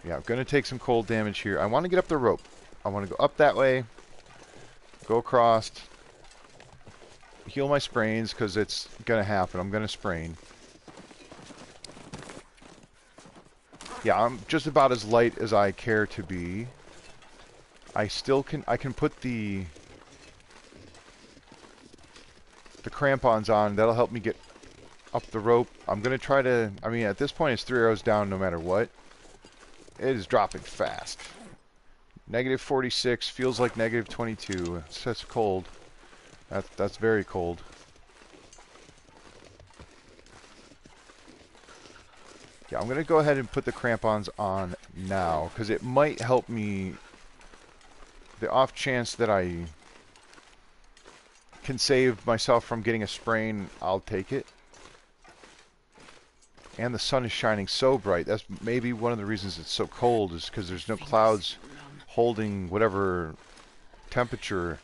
Yeah, I'm going to take some cold damage here. I want to get up the rope. I want to go up that way. Go across. Heal my sprains, because it's going to happen. I'm going to sprain. Yeah, I'm just about as light as I care to be. I can put the crampons on. That'll help me get up the rope. I'm going to try to... I mean, at this point, it's 3 arrows down no matter what. It is dropping fast. Negative 46 feels like negative 22. That's cold. That's very cold. Yeah, I'm going to go ahead and put the crampons on now, because it might help me. The off chance that I can save myself from getting a sprain, I'll take it. And the sun is shining so bright. That's maybe one of the reasons it's so cold, is because there's no clouds holding whatever temperature.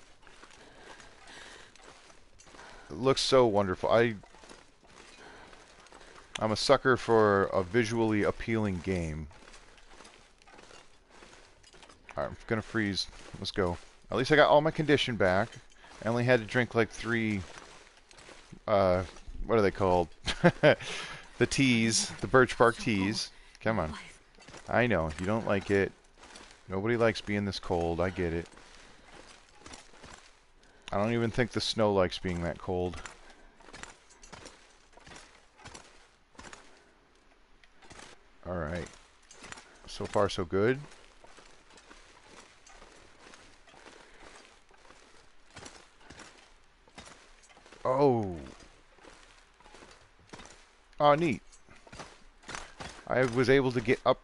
It looks so wonderful. I'm a sucker for a visually appealing game. Alright, I'm gonna freeze. Let's go. At least I got all my condition back. I only had to drink like 3, what are they called? The teas, the birch bark teas. Come on. I know, you don't like it. Nobody likes being this cold, I get it. I don't even think the snow likes being that cold. Alright. So far so good. Oh. Oh, neat. I was able to get up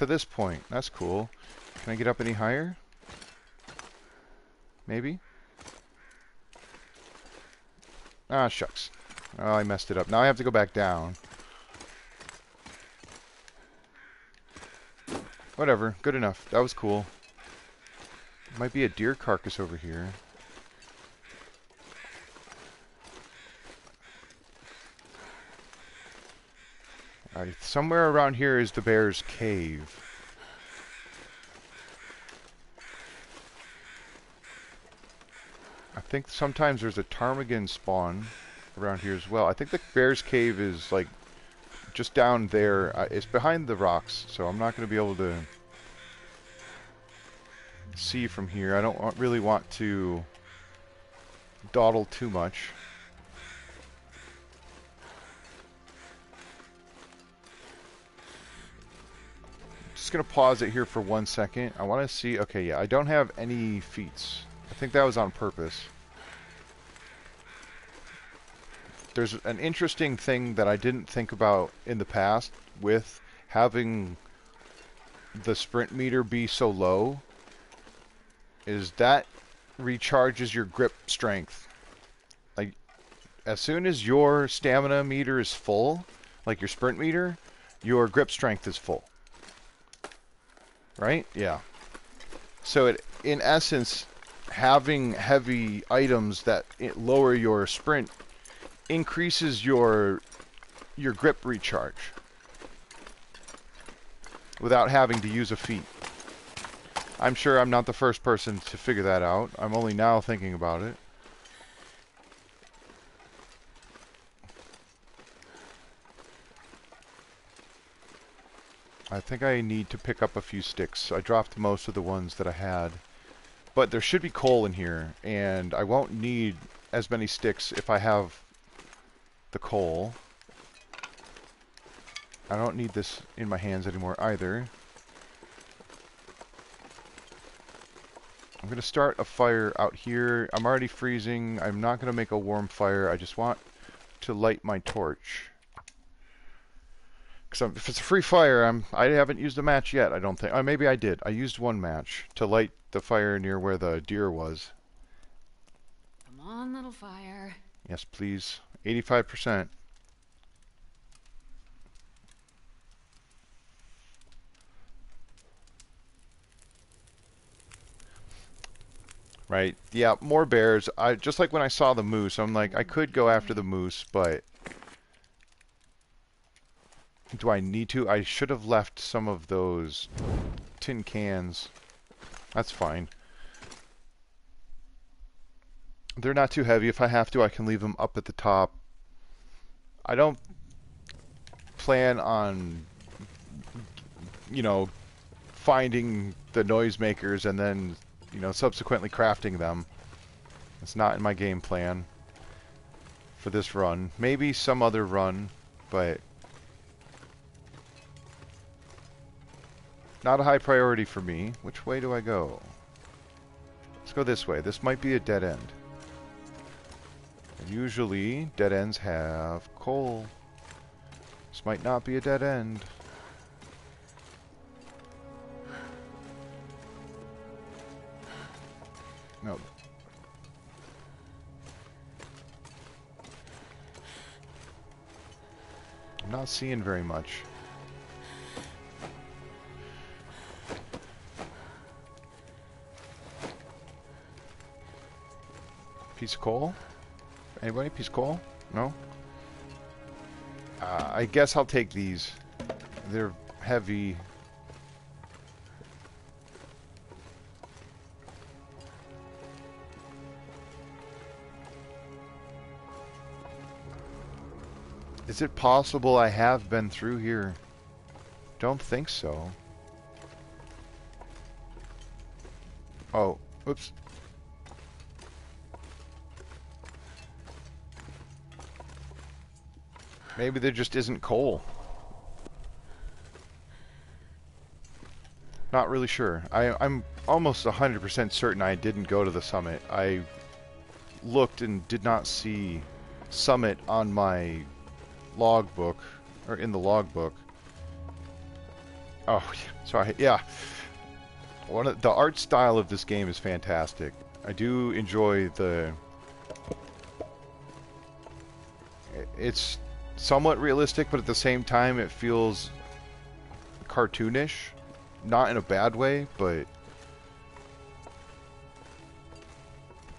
to this point. That's cool. Can I get up any higher? Maybe? Ah, shucks. Oh, I messed it up. Now I have to go back down. Whatever. Good enough. That was cool. Might be a deer carcass over here. Alright, somewhere around here is the bear's cave. I think sometimes there's a ptarmigan spawn around here as well. I think the bear's cave is like just down there. It's behind the rocks, so I'm not going to be able to see from here. I don't really want to dawdle too much. Just going to pause it here for 1 second. I want to see... Okay, yeah, I don't have any feats. I think that was on purpose. There's an interesting thing that I didn't think about in the past with having the sprint meter be so low, is that recharges your grip strength. Like, as soon as your stamina meter is full, like your sprint meter, your grip strength is full. Right? Yeah. So it, in essence, having heavy items that lower your sprint increases your grip recharge without having to use a feat. I'm sure I'm not the first person to figure that out. I'm only now thinking about it. I think I need to pick up a few sticks. I dropped most of the ones that I had. But there should be coal in here, and I won't need as many sticks if I have the coal. I don't need this in my hands anymore either. I'm going to start a fire out here. I'm already freezing. I'm not going to make a warm fire. I just want to light my torch. Because if it's a free fire, I haven't used a match yet, I don't think. Oh, maybe I did. I used one match to light the fire near where the deer was. Come on, little fire. Yes, please. 85%. Right. Yeah, more bears. Just like when I saw the moose, I'm like, I could go after the moose, but do I need to? I should have left some of those tin cans. That's fine. They're not too heavy. If I have to, I can leave them up at the top. I don't plan on, you know, finding the noisemakers and then, you know, subsequently crafting them. It's not in my game plan for this run. Maybe some other run, but not a high priority for me. Which way do I go? Let's go this way. This might be a dead end. And usually, dead ends have coal. This might not be a dead end. No. I'm not seeing very much. Piece of coal? Anybody? Piece of coal? No? I guess I'll take these. They're heavy. Is it possible I have been through here? Don't think so. Oh, oops. Maybe there just isn't coal. Not really sure. I'm almost 100% certain I didn't go to the summit. I looked and did not see summit on my logbook, or in the logbook. Oh, sorry. Yeah. The art style of this game is fantastic. I do enjoy the... It's somewhat realistic, but at the same time it feels cartoonish. Not in a bad way, but...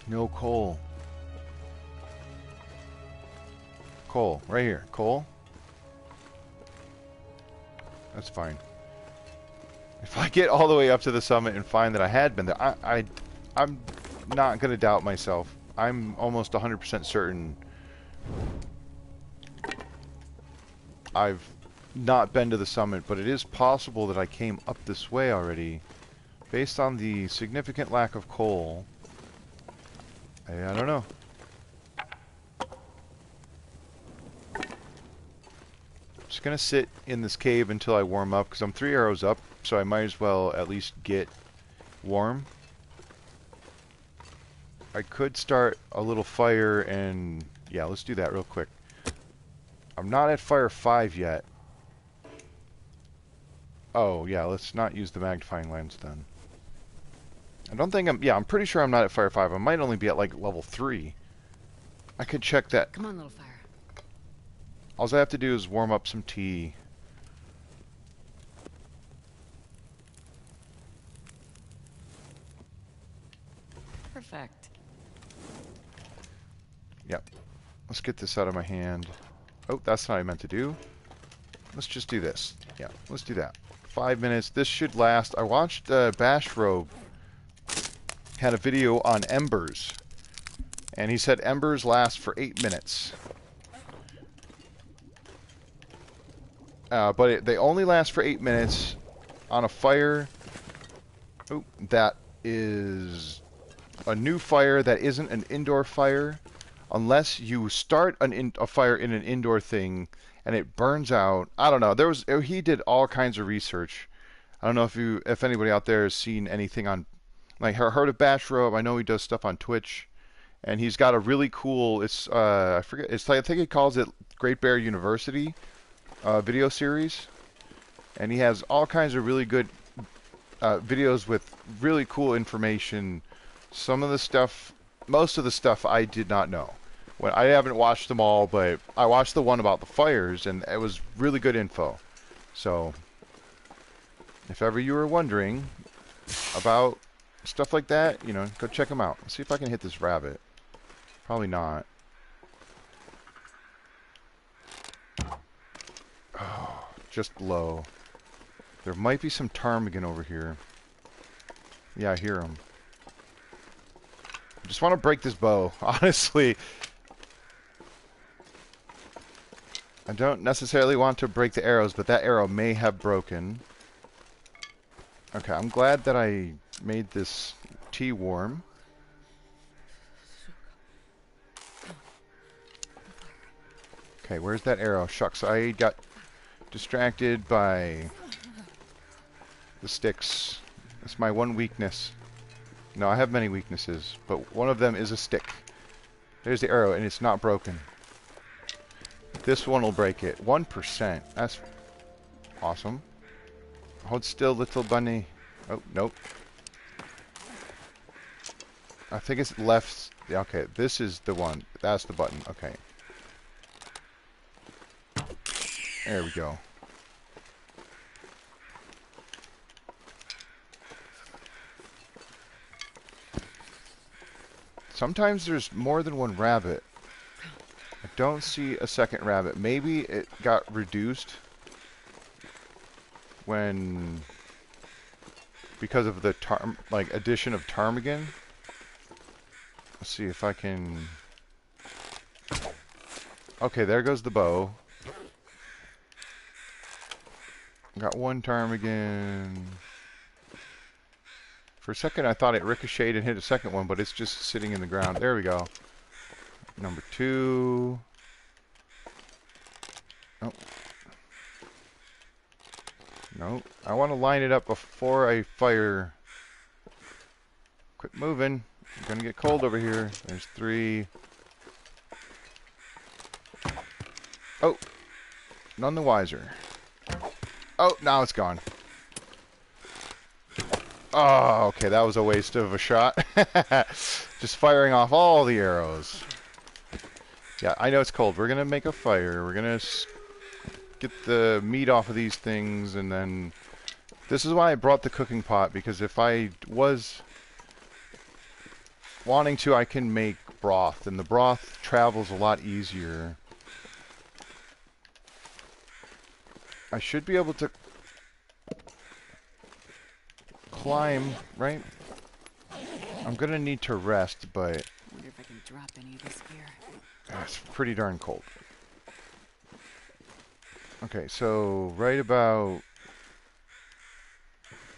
No coal. Coal, right here. Coal? That's fine. If I get all the way up to the summit and find that I had been there, I'm not going to doubt myself. I'm almost 100% certain I've not been to the summit, but it is possible that I came up this way already. Based on the significant lack of coal, I don't know. Just going to sit in this cave until I warm up, because I'm 3 arrows up, so I might as well at least get warm. I could start a little fire and... Yeah, let's do that real quick. I'm not at fire 5 yet. Oh, yeah, let's not use the magnifying lens then. I don't think I'm... Yeah, I'm pretty sure I'm not at fire 5. I might only be at, like, level 3. I could check that. Come on, little fire. All I have to do is warm up some tea. Perfect. Yep. Let's get this out of my hand. Oh, that's not what I meant to do. Let's just do this. Yeah, let's do that. 5 minutes. This should last. I watched Bashrobe had a video on embers, and he said embers last for 8 minutes. But they only last for 8 minutes on a fire. Oh, that is a new fire that isn't an indoor fire. Unless you start a fire in an indoor thing and it burns out. I don't know. He did all kinds of research. I don't know if anybody out there has seen anything on, like, heard of Bashrobe. I know he does stuff on Twitch, and he's got a really cool. I forget. It's like, I think he calls it Great Bear University video series, and he has all kinds of really good videos with really cool information. Some of the stuff, most of the stuff, I did not know. I haven't watched them all, but I watched the one about the fires, and it was really good info. So, if ever you were wondering about stuff like that, you know, go check them out. Let's see if I can hit this rabbit. Probably not. Oh, just low. There might be some ptarmigan over here. Yeah, I hear them. I just want to break this bow, honestly. I don't necessarily want to break the arrows, but that arrow may have broken. Okay, I'm glad that I made this tea warm. Okay, where's that arrow? Shucks, I got distracted by the sticks. That's my one weakness. No, I have many weaknesses, but one of them is a stick. There's the arrow, and it's not broken. This one will break it. 1%. That's awesome. Hold still, little bunny. Oh, nope. I think it's left. Yeah, okay, this is the one. That's the button. Okay. There we go. Sometimes there's more than one rabbit. I don't see a second rabbit. Maybe it got reduced because of the addition of ptarmigan. Let's see if I can. Okay, there goes the bow. Got one ptarmigan. For a second I thought it ricocheted and hit a second one, but it's just sitting in the ground. There we go. Number 2. Oh. No. I want to line it up before I fire. Quit moving. I'm going to get cold over here. There's 3. Oh. None the wiser. Oh, now it's gone. Oh, okay, that was a waste of a shot. Just firing off all the arrows. Yeah, I know it's cold. We're gonna make a fire. We're gonna get the meat off of these things, and then... This is why I brought the cooking pot, because if I was wanting to, I can make broth, and the broth travels a lot easier. I should be able to climb, right? I'm gonna need to rest, but Wonder if I can drop any of this gear. it's pretty darn cold. Okay, so right about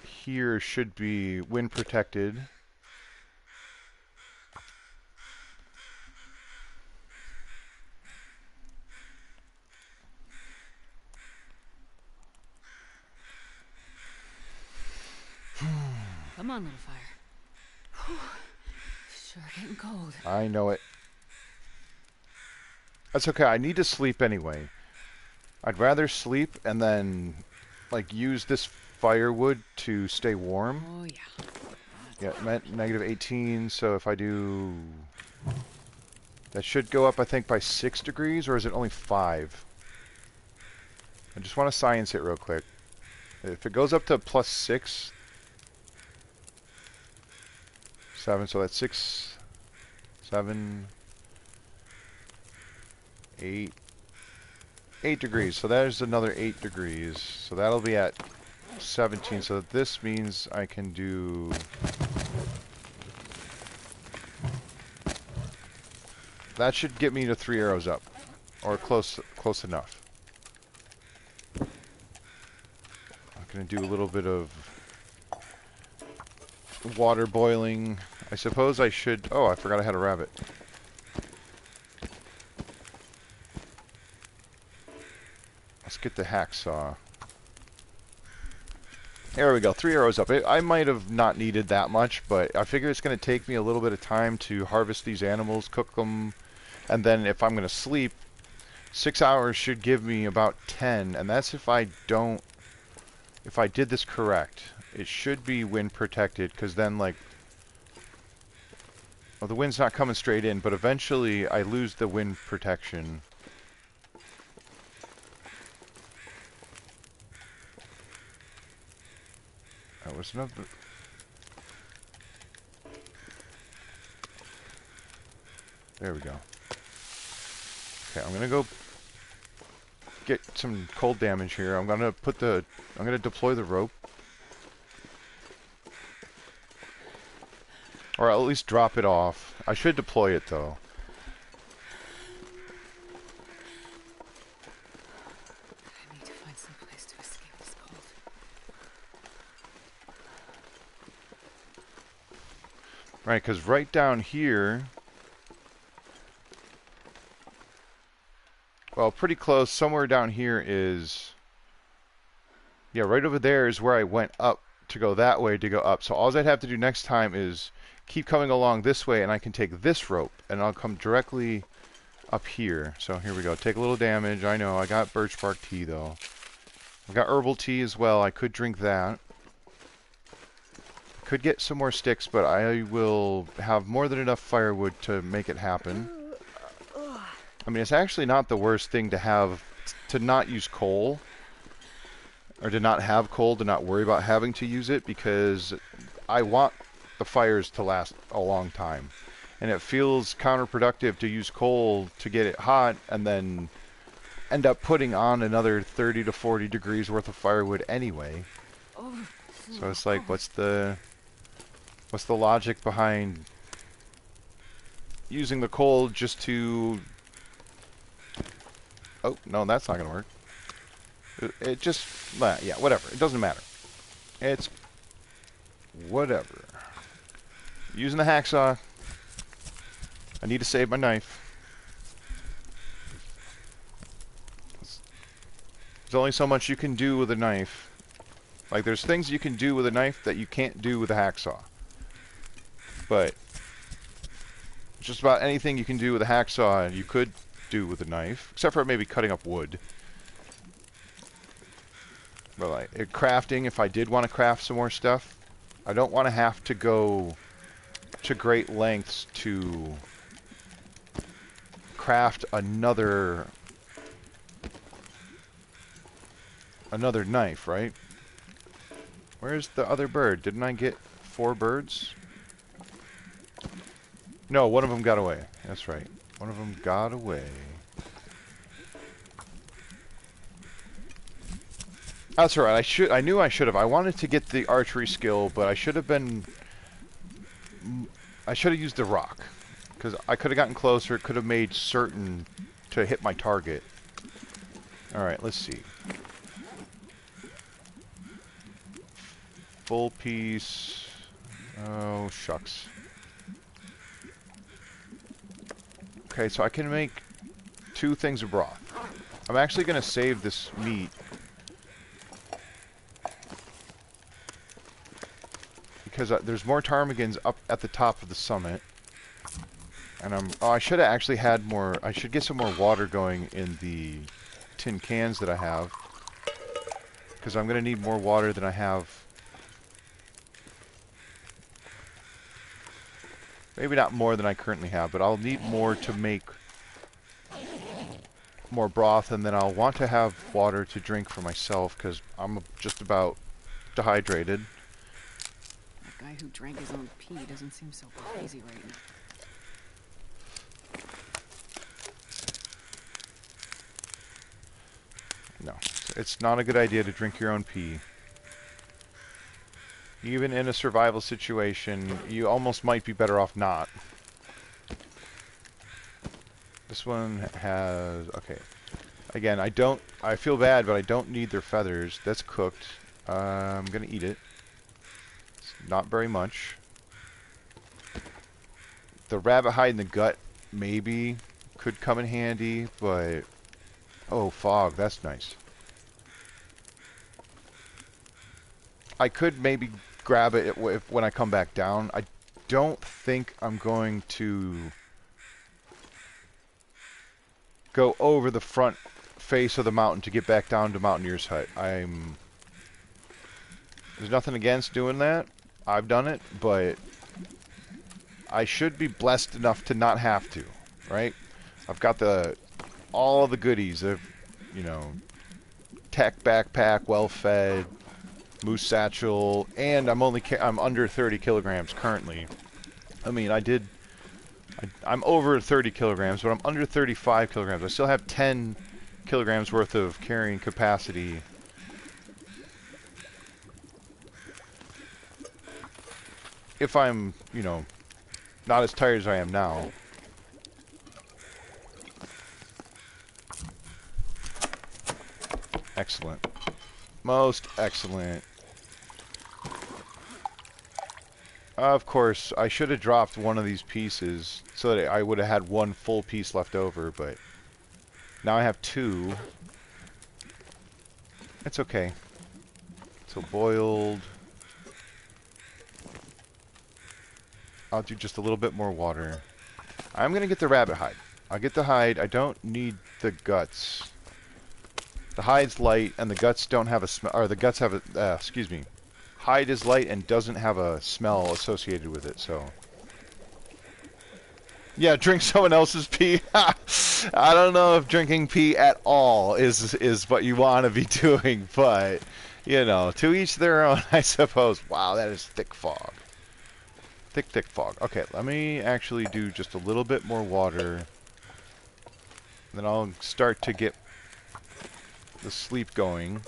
here should be wind protected. Come on, little fire. Whew. Sure getting cold. I know it. That's okay, I need to sleep anyway. I'd rather sleep and then, like, use this firewood to stay warm. Oh, yeah. Yeah, it meant negative 18, so if I do... That should go up, I think, by 6 degrees, or is it only 5? I just want to science it real quick. If it goes up to plus 6... 7, so that's 6... 7... 8... 8 degrees, so there's another 8 degrees. So that'll be at 17, so this means I can do... That should get me to 3 arrows up, or close enough. I'm gonna do a little bit of water boiling. I suppose I should... Oh, I forgot I had a rabbit. Let's get the hacksaw. There we go, 3 arrows up. I might have not needed that much, but I figure it's going to take me a little bit of time to harvest these animals, cook them, and then if I'm going to sleep, 6 hours should give me about 10, and that's if I don't... If I did this correct. It should be wind protected, because then, like... Well, the wind's not coming straight in, but eventually I lose the wind protection. That was another... There we go. Okay, I'm gonna go get some cold damage here. I'm gonna deploy the rope. Or at least drop it off. I should deploy it though. I need to find some place to escape this cold. Right, because right down here... Well, pretty close. Somewhere down here is... Yeah, right over there is where I went up to go that way to go up. So all I'd have to do next time is keep coming along this way, and I can take this rope, and I'll come directly up here. So here we go. Take a little damage. I know. I got birch bark tea, though. I've got herbal tea as well. I could drink that. Could get some more sticks, but I will have more than enough firewood to make it happen. I mean, it's actually not the worst thing to have, to not use coal, or to not have coal, to not worry about having to use it, because I want the fires to last a long time. And it feels counterproductive to use coal to get it hot, and then end up putting on another 30 to 40 degrees worth of firewood anyway. So it's like, what's the logic behind using the coal just to... Oh, no, that's not going to work. It just... Yeah, whatever. It doesn't matter. It's... whatever. Using the hacksaw. I need to save my knife. There's only so much you can do with a knife. Like, there's things you can do with a knife that you can't do with a hacksaw. But... just about anything you can do with a hacksaw, you could do with a knife, except for maybe cutting up wood. But like crafting, if I did want to craft some more stuff, I don't want to have to go to great lengths to craft another knife, right? Where's the other bird? Didn't I get 4 birds? No, one of them got away. That's right. One of them got away. That's alright. I knew I should have. I wanted to get the archery skill, but I should have used the rock. Because I could have gotten closer, could have made certain to hit my target. Alright, let's see. Full piece. Oh, shucks. Okay, so I can make 2 things of broth. I'm actually going to save this meat. Because there's more ptarmigans up at the top of the summit. And I should have actually had more... I should get some more water going in the tin cans that I have. Because I'm going to need more water than I have. Maybe not more than I currently have, but I'll need more to make more broth, and then I'll want to have water to drink for myself, because I'm just about dehydrated. That guy who drank his own pee doesn't seem so crazy right now. No, it's not a good idea to drink your own pee. Even in a survival situation, you almost might be better off not. This one has... Okay. Again, I feel bad, but I don't need their feathers. That's cooked. I'm gonna eat it. It's not very much. The rabbit hide in the gut, maybe, could come in handy, but... Oh, fog. That's nice. I could maybe grab it when I come back down. I don't think I'm going to go over the front face of the mountain to get back down to Mountaineer's Hut. There's nothing against doing that. I've done it, but I should be blessed enough to not have to, right? I've got all the goodies of, tech backpack, well fed, moose satchel, and I'm under 30 kilograms currently. I mean, I'm over 30 kilograms, but I'm under 35 kilograms. I still have 10 kilograms worth of carrying capacity. If I'm, not as tired as I am now. Excellent. Most excellent. Of course, I should have dropped one of these pieces so that I would have had one full piece left over, but now I have 2. It's okay. So boiled. I'll do just a little bit more water. I'm going to get the rabbit hide. I'll get the hide. I don't need the guts. The hide's light, and the guts don't have a smell, or the guts have a, excuse me. Hide is light and doesn't have a smell associated with it, so. Yeah, drink someone else's pee. I don't know if drinking pee at all is what you want to be doing, but, to each their own, I suppose. Wow, that is thick fog. Thick, thick fog. Okay, let me actually do just a little bit more water. Then I'll start to get the sleep going.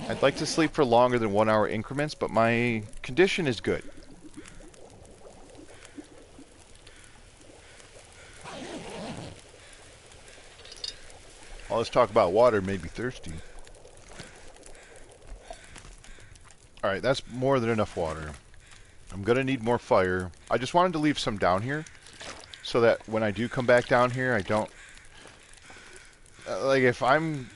I'd like to sleep for longer than 1 hour increments, but my condition is good. All this talk about water made me thirsty. Alright, that's more than enough water. I'm gonna need more fire. I just wanted to leave some down here, so that when I do come back down here, I don't... like, if I'm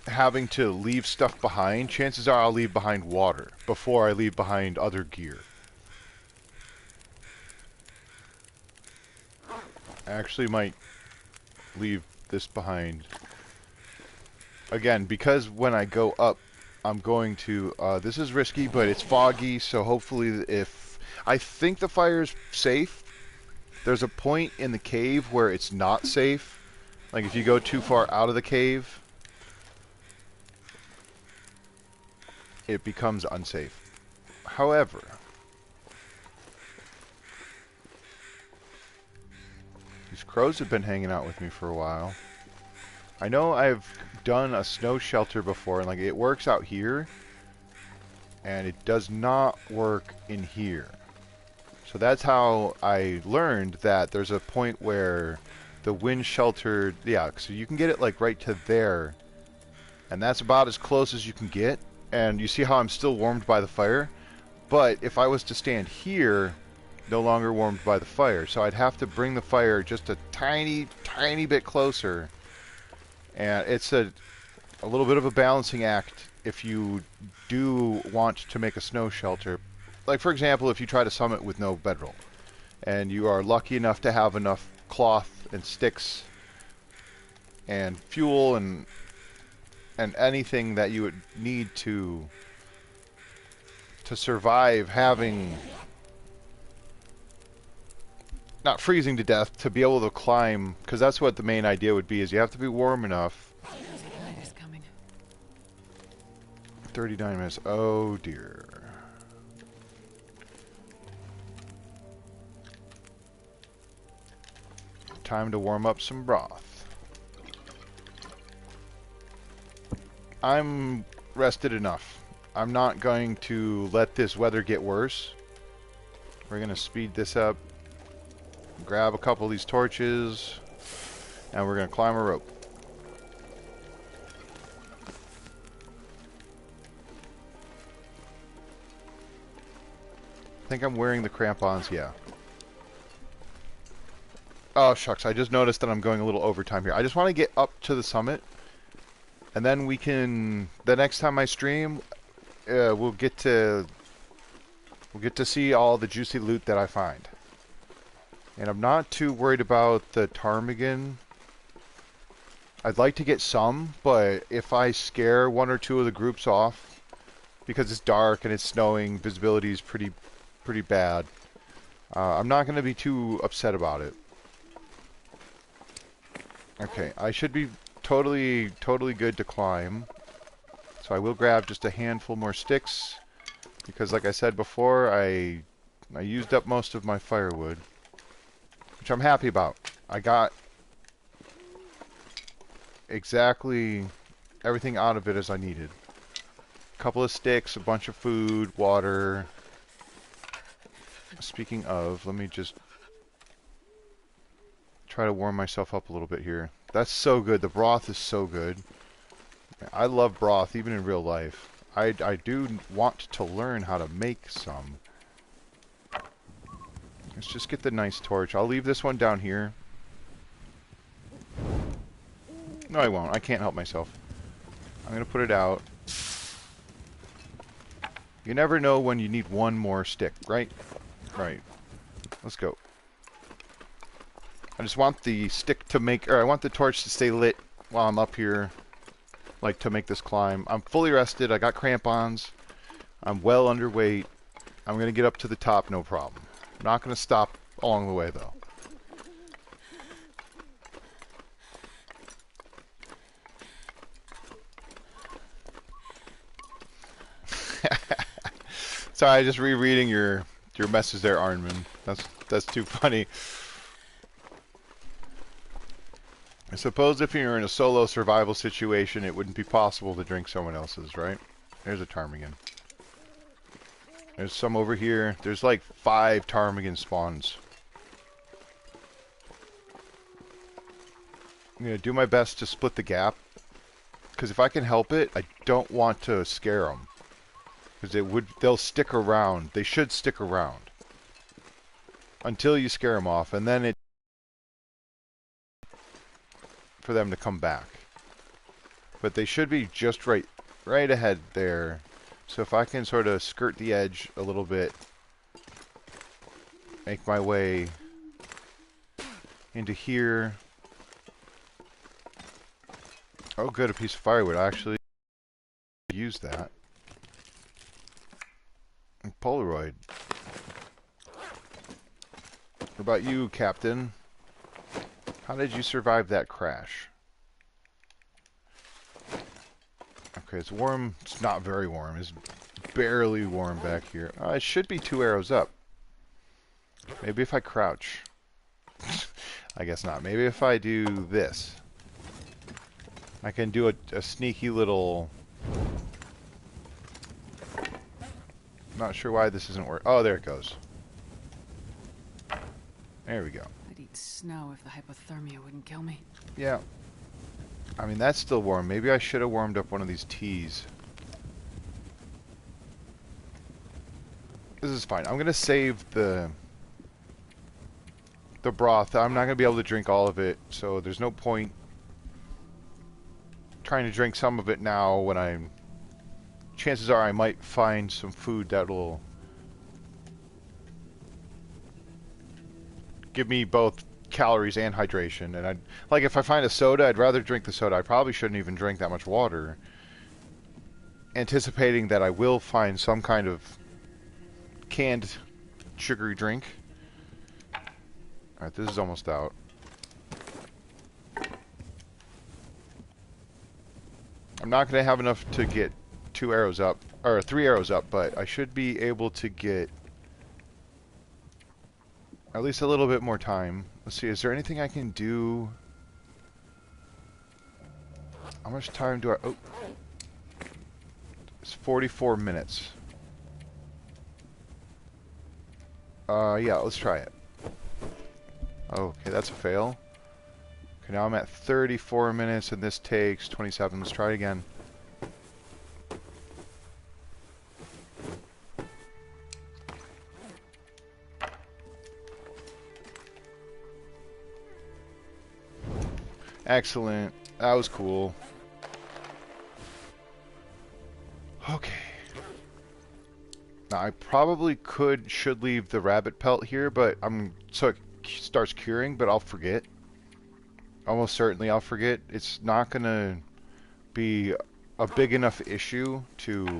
having to leave stuff behind, chances are I'll leave behind water before I leave behind other gear. I actually might leave this behind. Again, because when I go up I'm going to, this is risky, but it's foggy, so hopefully if, I think the fire is safe. There's a point in the cave where it's not safe. Like if you go too far out of the cave, it becomes unsafe. However, these crows have been hanging out with me for a while. I know I've done a snow shelter before, and like it works out here, and it does not work in here. So that's how I learned that there's a point where the wind shelter, yeah, so you can get it like right to there, and that's about as close as you can get. And you see how I'm still warmed by the fire? But if I was to stand here, no longer warmed by the fire. So I'd have to bring the fire just a tiny, tiny bit closer. And it's a little bit of a balancing act if you do want to make a snow shelter. Like, for example, if you try to summit with no bedroll, and you are lucky enough to have enough cloth and sticks and fuel and anything that you would need to survive having, not freezing to death, to be able to climb, because that's what the main idea would be, is you have to be warm enough. 39 minutes. Oh dear. Time to warm up some broth. I'm rested enough. I'm not going to let this weather get worse. We're going to speed this up. Grab a couple of these torches. And we're going to climb a rope. I think I'm wearing the crampons, yeah. Oh, shucks. I just noticed that I'm going a little overtime here. I just want to get up to the summit. And then we can... The next time I stream, we'll get to see all the juicy loot that I find. And I'm not too worried about the ptarmigan. I'd like to get some, but if I scare one or two of the groups off, because it's dark and it's snowing, visibility is pretty bad, I'm not going to be too upset about it. Okay, I should be totally good to climb. So I will grab just a handful more sticks, because like I said before, I used up most of my firewood, which I'm happy about. I got exactly everything out of it as I needed. A couple of sticks, a bunch of food, water. Speaking of, let me just try to warm myself up a little bit here. That's so good. The broth is so good. I love broth, even in real life. I do want to learn how to make some. Let's just get the nice torch. I'll leave this one down here. No, I won't. I can't help myself. I'm going to put it out. You never know when you need one more stick, right? Right. Let's go. I just want the stick to make, or I want the torch to stay lit while I'm up here, like to make this climb. I'm fully rested. I got crampons. I'm well underweight. I'm going to get up to the top, no problem. I'm not going to stop along the way, though. Sorry, just rereading your message there, Arnman. That's too funny. I suppose if you're in a solo survival situation, it wouldn't be possible to drink someone else's, right? There's a ptarmigan. There's some over here. There's like 5 ptarmigan spawns. I'm going to do my best to split the gap, because if I can help it, I don't want to scare them. Because they'll stick around. They should stick around until you scare them off, and then for them to come back. But they should be just right ahead there. So if I can sort of skirt the edge a little bit, make my way into here. Oh good, a piece of firewood. I actually use that. And Polaroid. What about you, Captain? How did you survive that crash? Okay, it's warm. It's not very warm. It's barely warm back here. It should be 2 arrows up. Maybe if I crouch. I guess not. Maybe if I do this. I can do a sneaky little... Not sure why this isn't working. Oh, there it goes. There we go. I'd eat snow if the hypothermia wouldn't kill me. Yeah. I mean, that's still warm. Maybe I should have warmed up one of these teas. This is fine. I'm going to save the broth. I'm not going to be able to drink all of it, so there's no point trying to drink some of it now when I'm... Chances are I might find some food that'll give me both calories and hydration. And like if I find a soda, I'd rather drink the soda. I probably shouldn't even drink that much water, anticipating that I will find some kind of canned sugary drink. Alright, this is almost out. I'm not going to have enough to get 2 arrows up, or 3 arrows up, but I should be able to get at least a little bit more time. Let's see, is there anything I can do? How much time do I... Oh. It's 44 minutes. Yeah, let's try it. Okay, that's a fail. Okay, now I'm at 34 minutes and this takes 27. Let's try it again. Excellent. That was cool. Okay. Now I probably should leave the rabbit pelt here, but so it starts curing, but I'll forget. Almost certainly I'll forget. It's not gonna be a big enough issue to,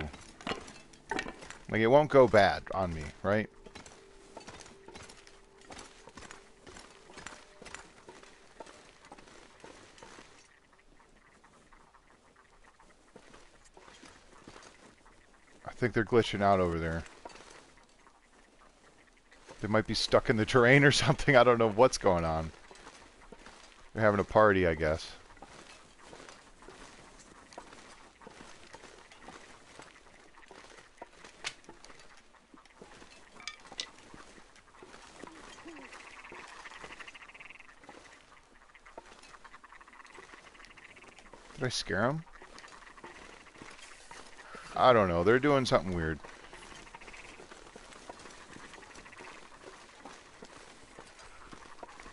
like, it won't go bad on me, right? I think they're glitching out over there. They might be stuck in the terrain or something. I don't know what's going on. They're having a party, I guess. Did I scare them? I don't know. They're doing something weird.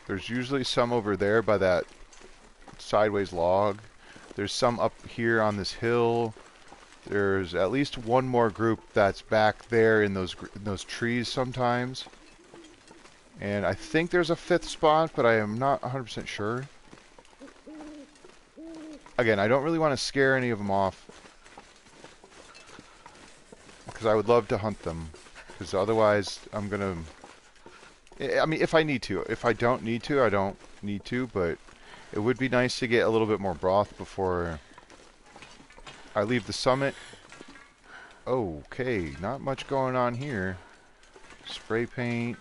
There's usually some over there by that sideways log. There's some up here on this hill. There's at least one more group that's back there in those trees sometimes. And I think there's a 5th spot, but I am not 100% sure. Again, I don't really want to scare any of them off, because I would love to hunt them, because otherwise I'm gonna... I mean, if I need to. If I don't need to, I don't need to, but it would be nice to get a little bit more broth before I leave the summit. Okay, not much going on here. Spray paint.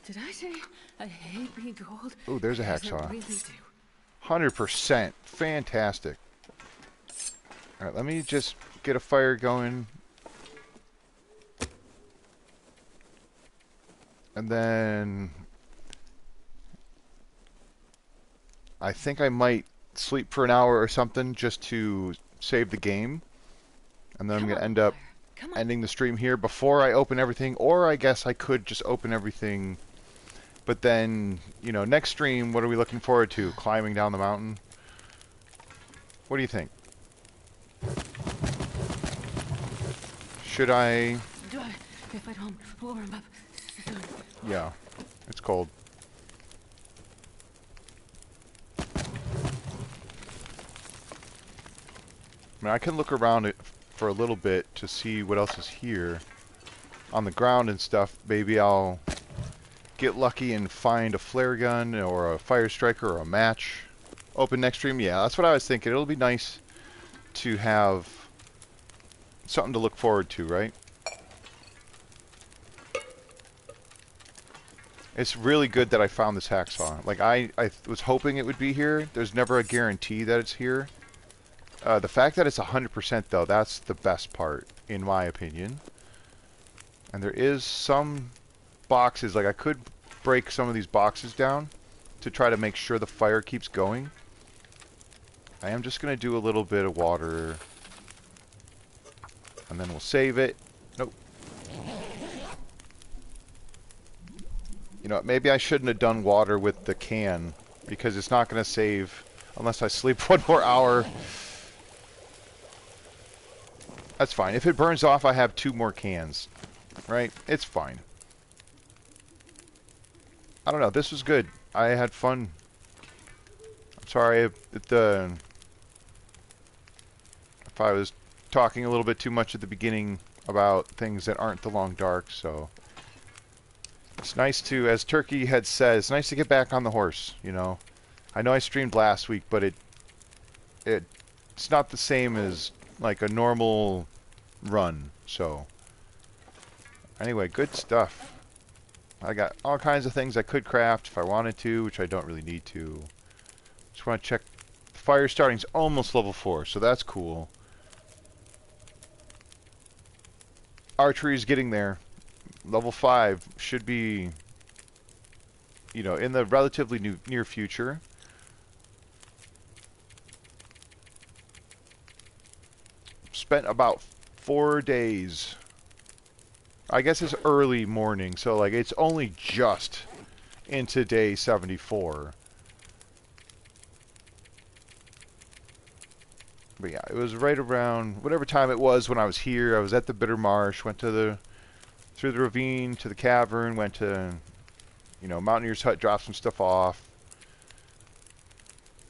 Did I say I hate being cold? Oh, there's a Yes, I hacksaw. really do. 100%. Fantastic. Alright, let me just get a fire going. And then I think I might sleep for an hour or something just to save the game. And then I'm going to end up ending the stream here before I open everything. Or I guess I could just open everything. But then, you know, next stream, what are we looking forward to? Climbing down the mountain? What do you think? Should I... If I don't warm up soon. Yeah, it's cold. I mean, I can look around it for a little bit to see what else is here on the ground and stuff. Maybe I'll get lucky and find a flare gun or a fire striker or a match. Open next stream? Yeah, that's what I was thinking. It'll be nice to have something to look forward to, right? It's really good that I found this hacksaw. Like, I was hoping it would be here. There's never a guarantee that it's here. The fact that it's 100% though, that's the best part, in my opinion. And there is some boxes, like I could break some of these boxes down to try to make sure the fire keeps going. I am just going to do a little bit of water. And then we'll save it. Nope. You know, maybe I shouldn't have done water with the can, because it's not going to save unless I sleep one more hour. That's fine. If it burns off, I have 2 more cans. Right? It's fine. I don't know. This was good. I had fun. I'm sorry if I was talking a little bit too much at the beginning about things that aren't the long dark, so... It's nice to, as Turkey had said, it's nice to get back on the horse, you know. I know I streamed last week, but it's not the same as like a normal run, so anyway, good stuff. I got all kinds of things I could craft if I wanted to, which I don't really need to. Just want to check. Fire starting's almost level 4, so that's cool. Archery's getting there. Level 5 should be, you know, in the relatively near future. Spent about 4 days. I guess it's early morning, so like it's only just into day 74. But yeah, it was right around whatever time it was when I was here. I was at the Bitter Marsh, went to through the ravine to the cavern, went to, you know, Mountaineer's Hut, dropped some stuff off.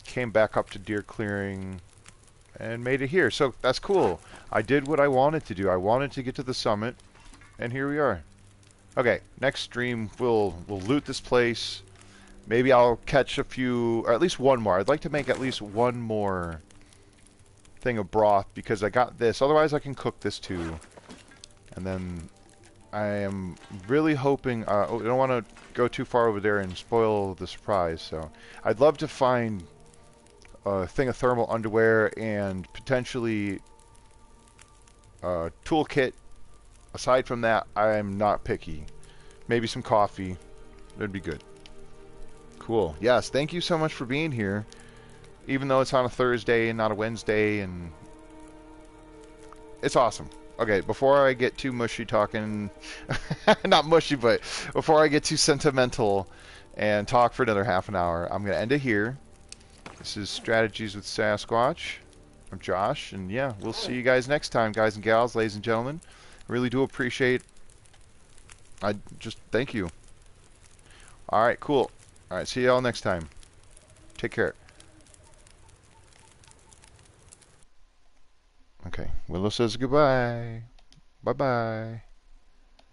Came back up to Deer Clearing and made it here. So that's cool. I did what I wanted to do. I wanted to get to the summit, and here we are. Okay, next stream we'll loot this place. Maybe I'll catch a few, or at least one more. I'd like to make at least one more thing of broth because I got this. Otherwise I can cook this too. And then I am really hoping, I don't want to go too far over there and spoil the surprise, so I'd love to find a thing of thermal underwear and potentially a toolkit. Aside from that, I'm not picky. Maybe some coffee. That'd be good. Cool. Yes, thank you so much for being here. Even though it's on a Thursday and not a Wednesday, and it's awesome. Okay, before I get too mushy talking, not mushy, but before I get too sentimental and talk for another half an hour, I'm going to end it here. This is Strategies with Sasquatch. I'm Josh, and yeah, we'll see you guys next time, guys and gals, ladies and gentlemen. I really do appreciate, I just, thank you. Alright, cool. Alright, see y'all next time. Take care. Okay, Willow says goodbye. Bye-bye.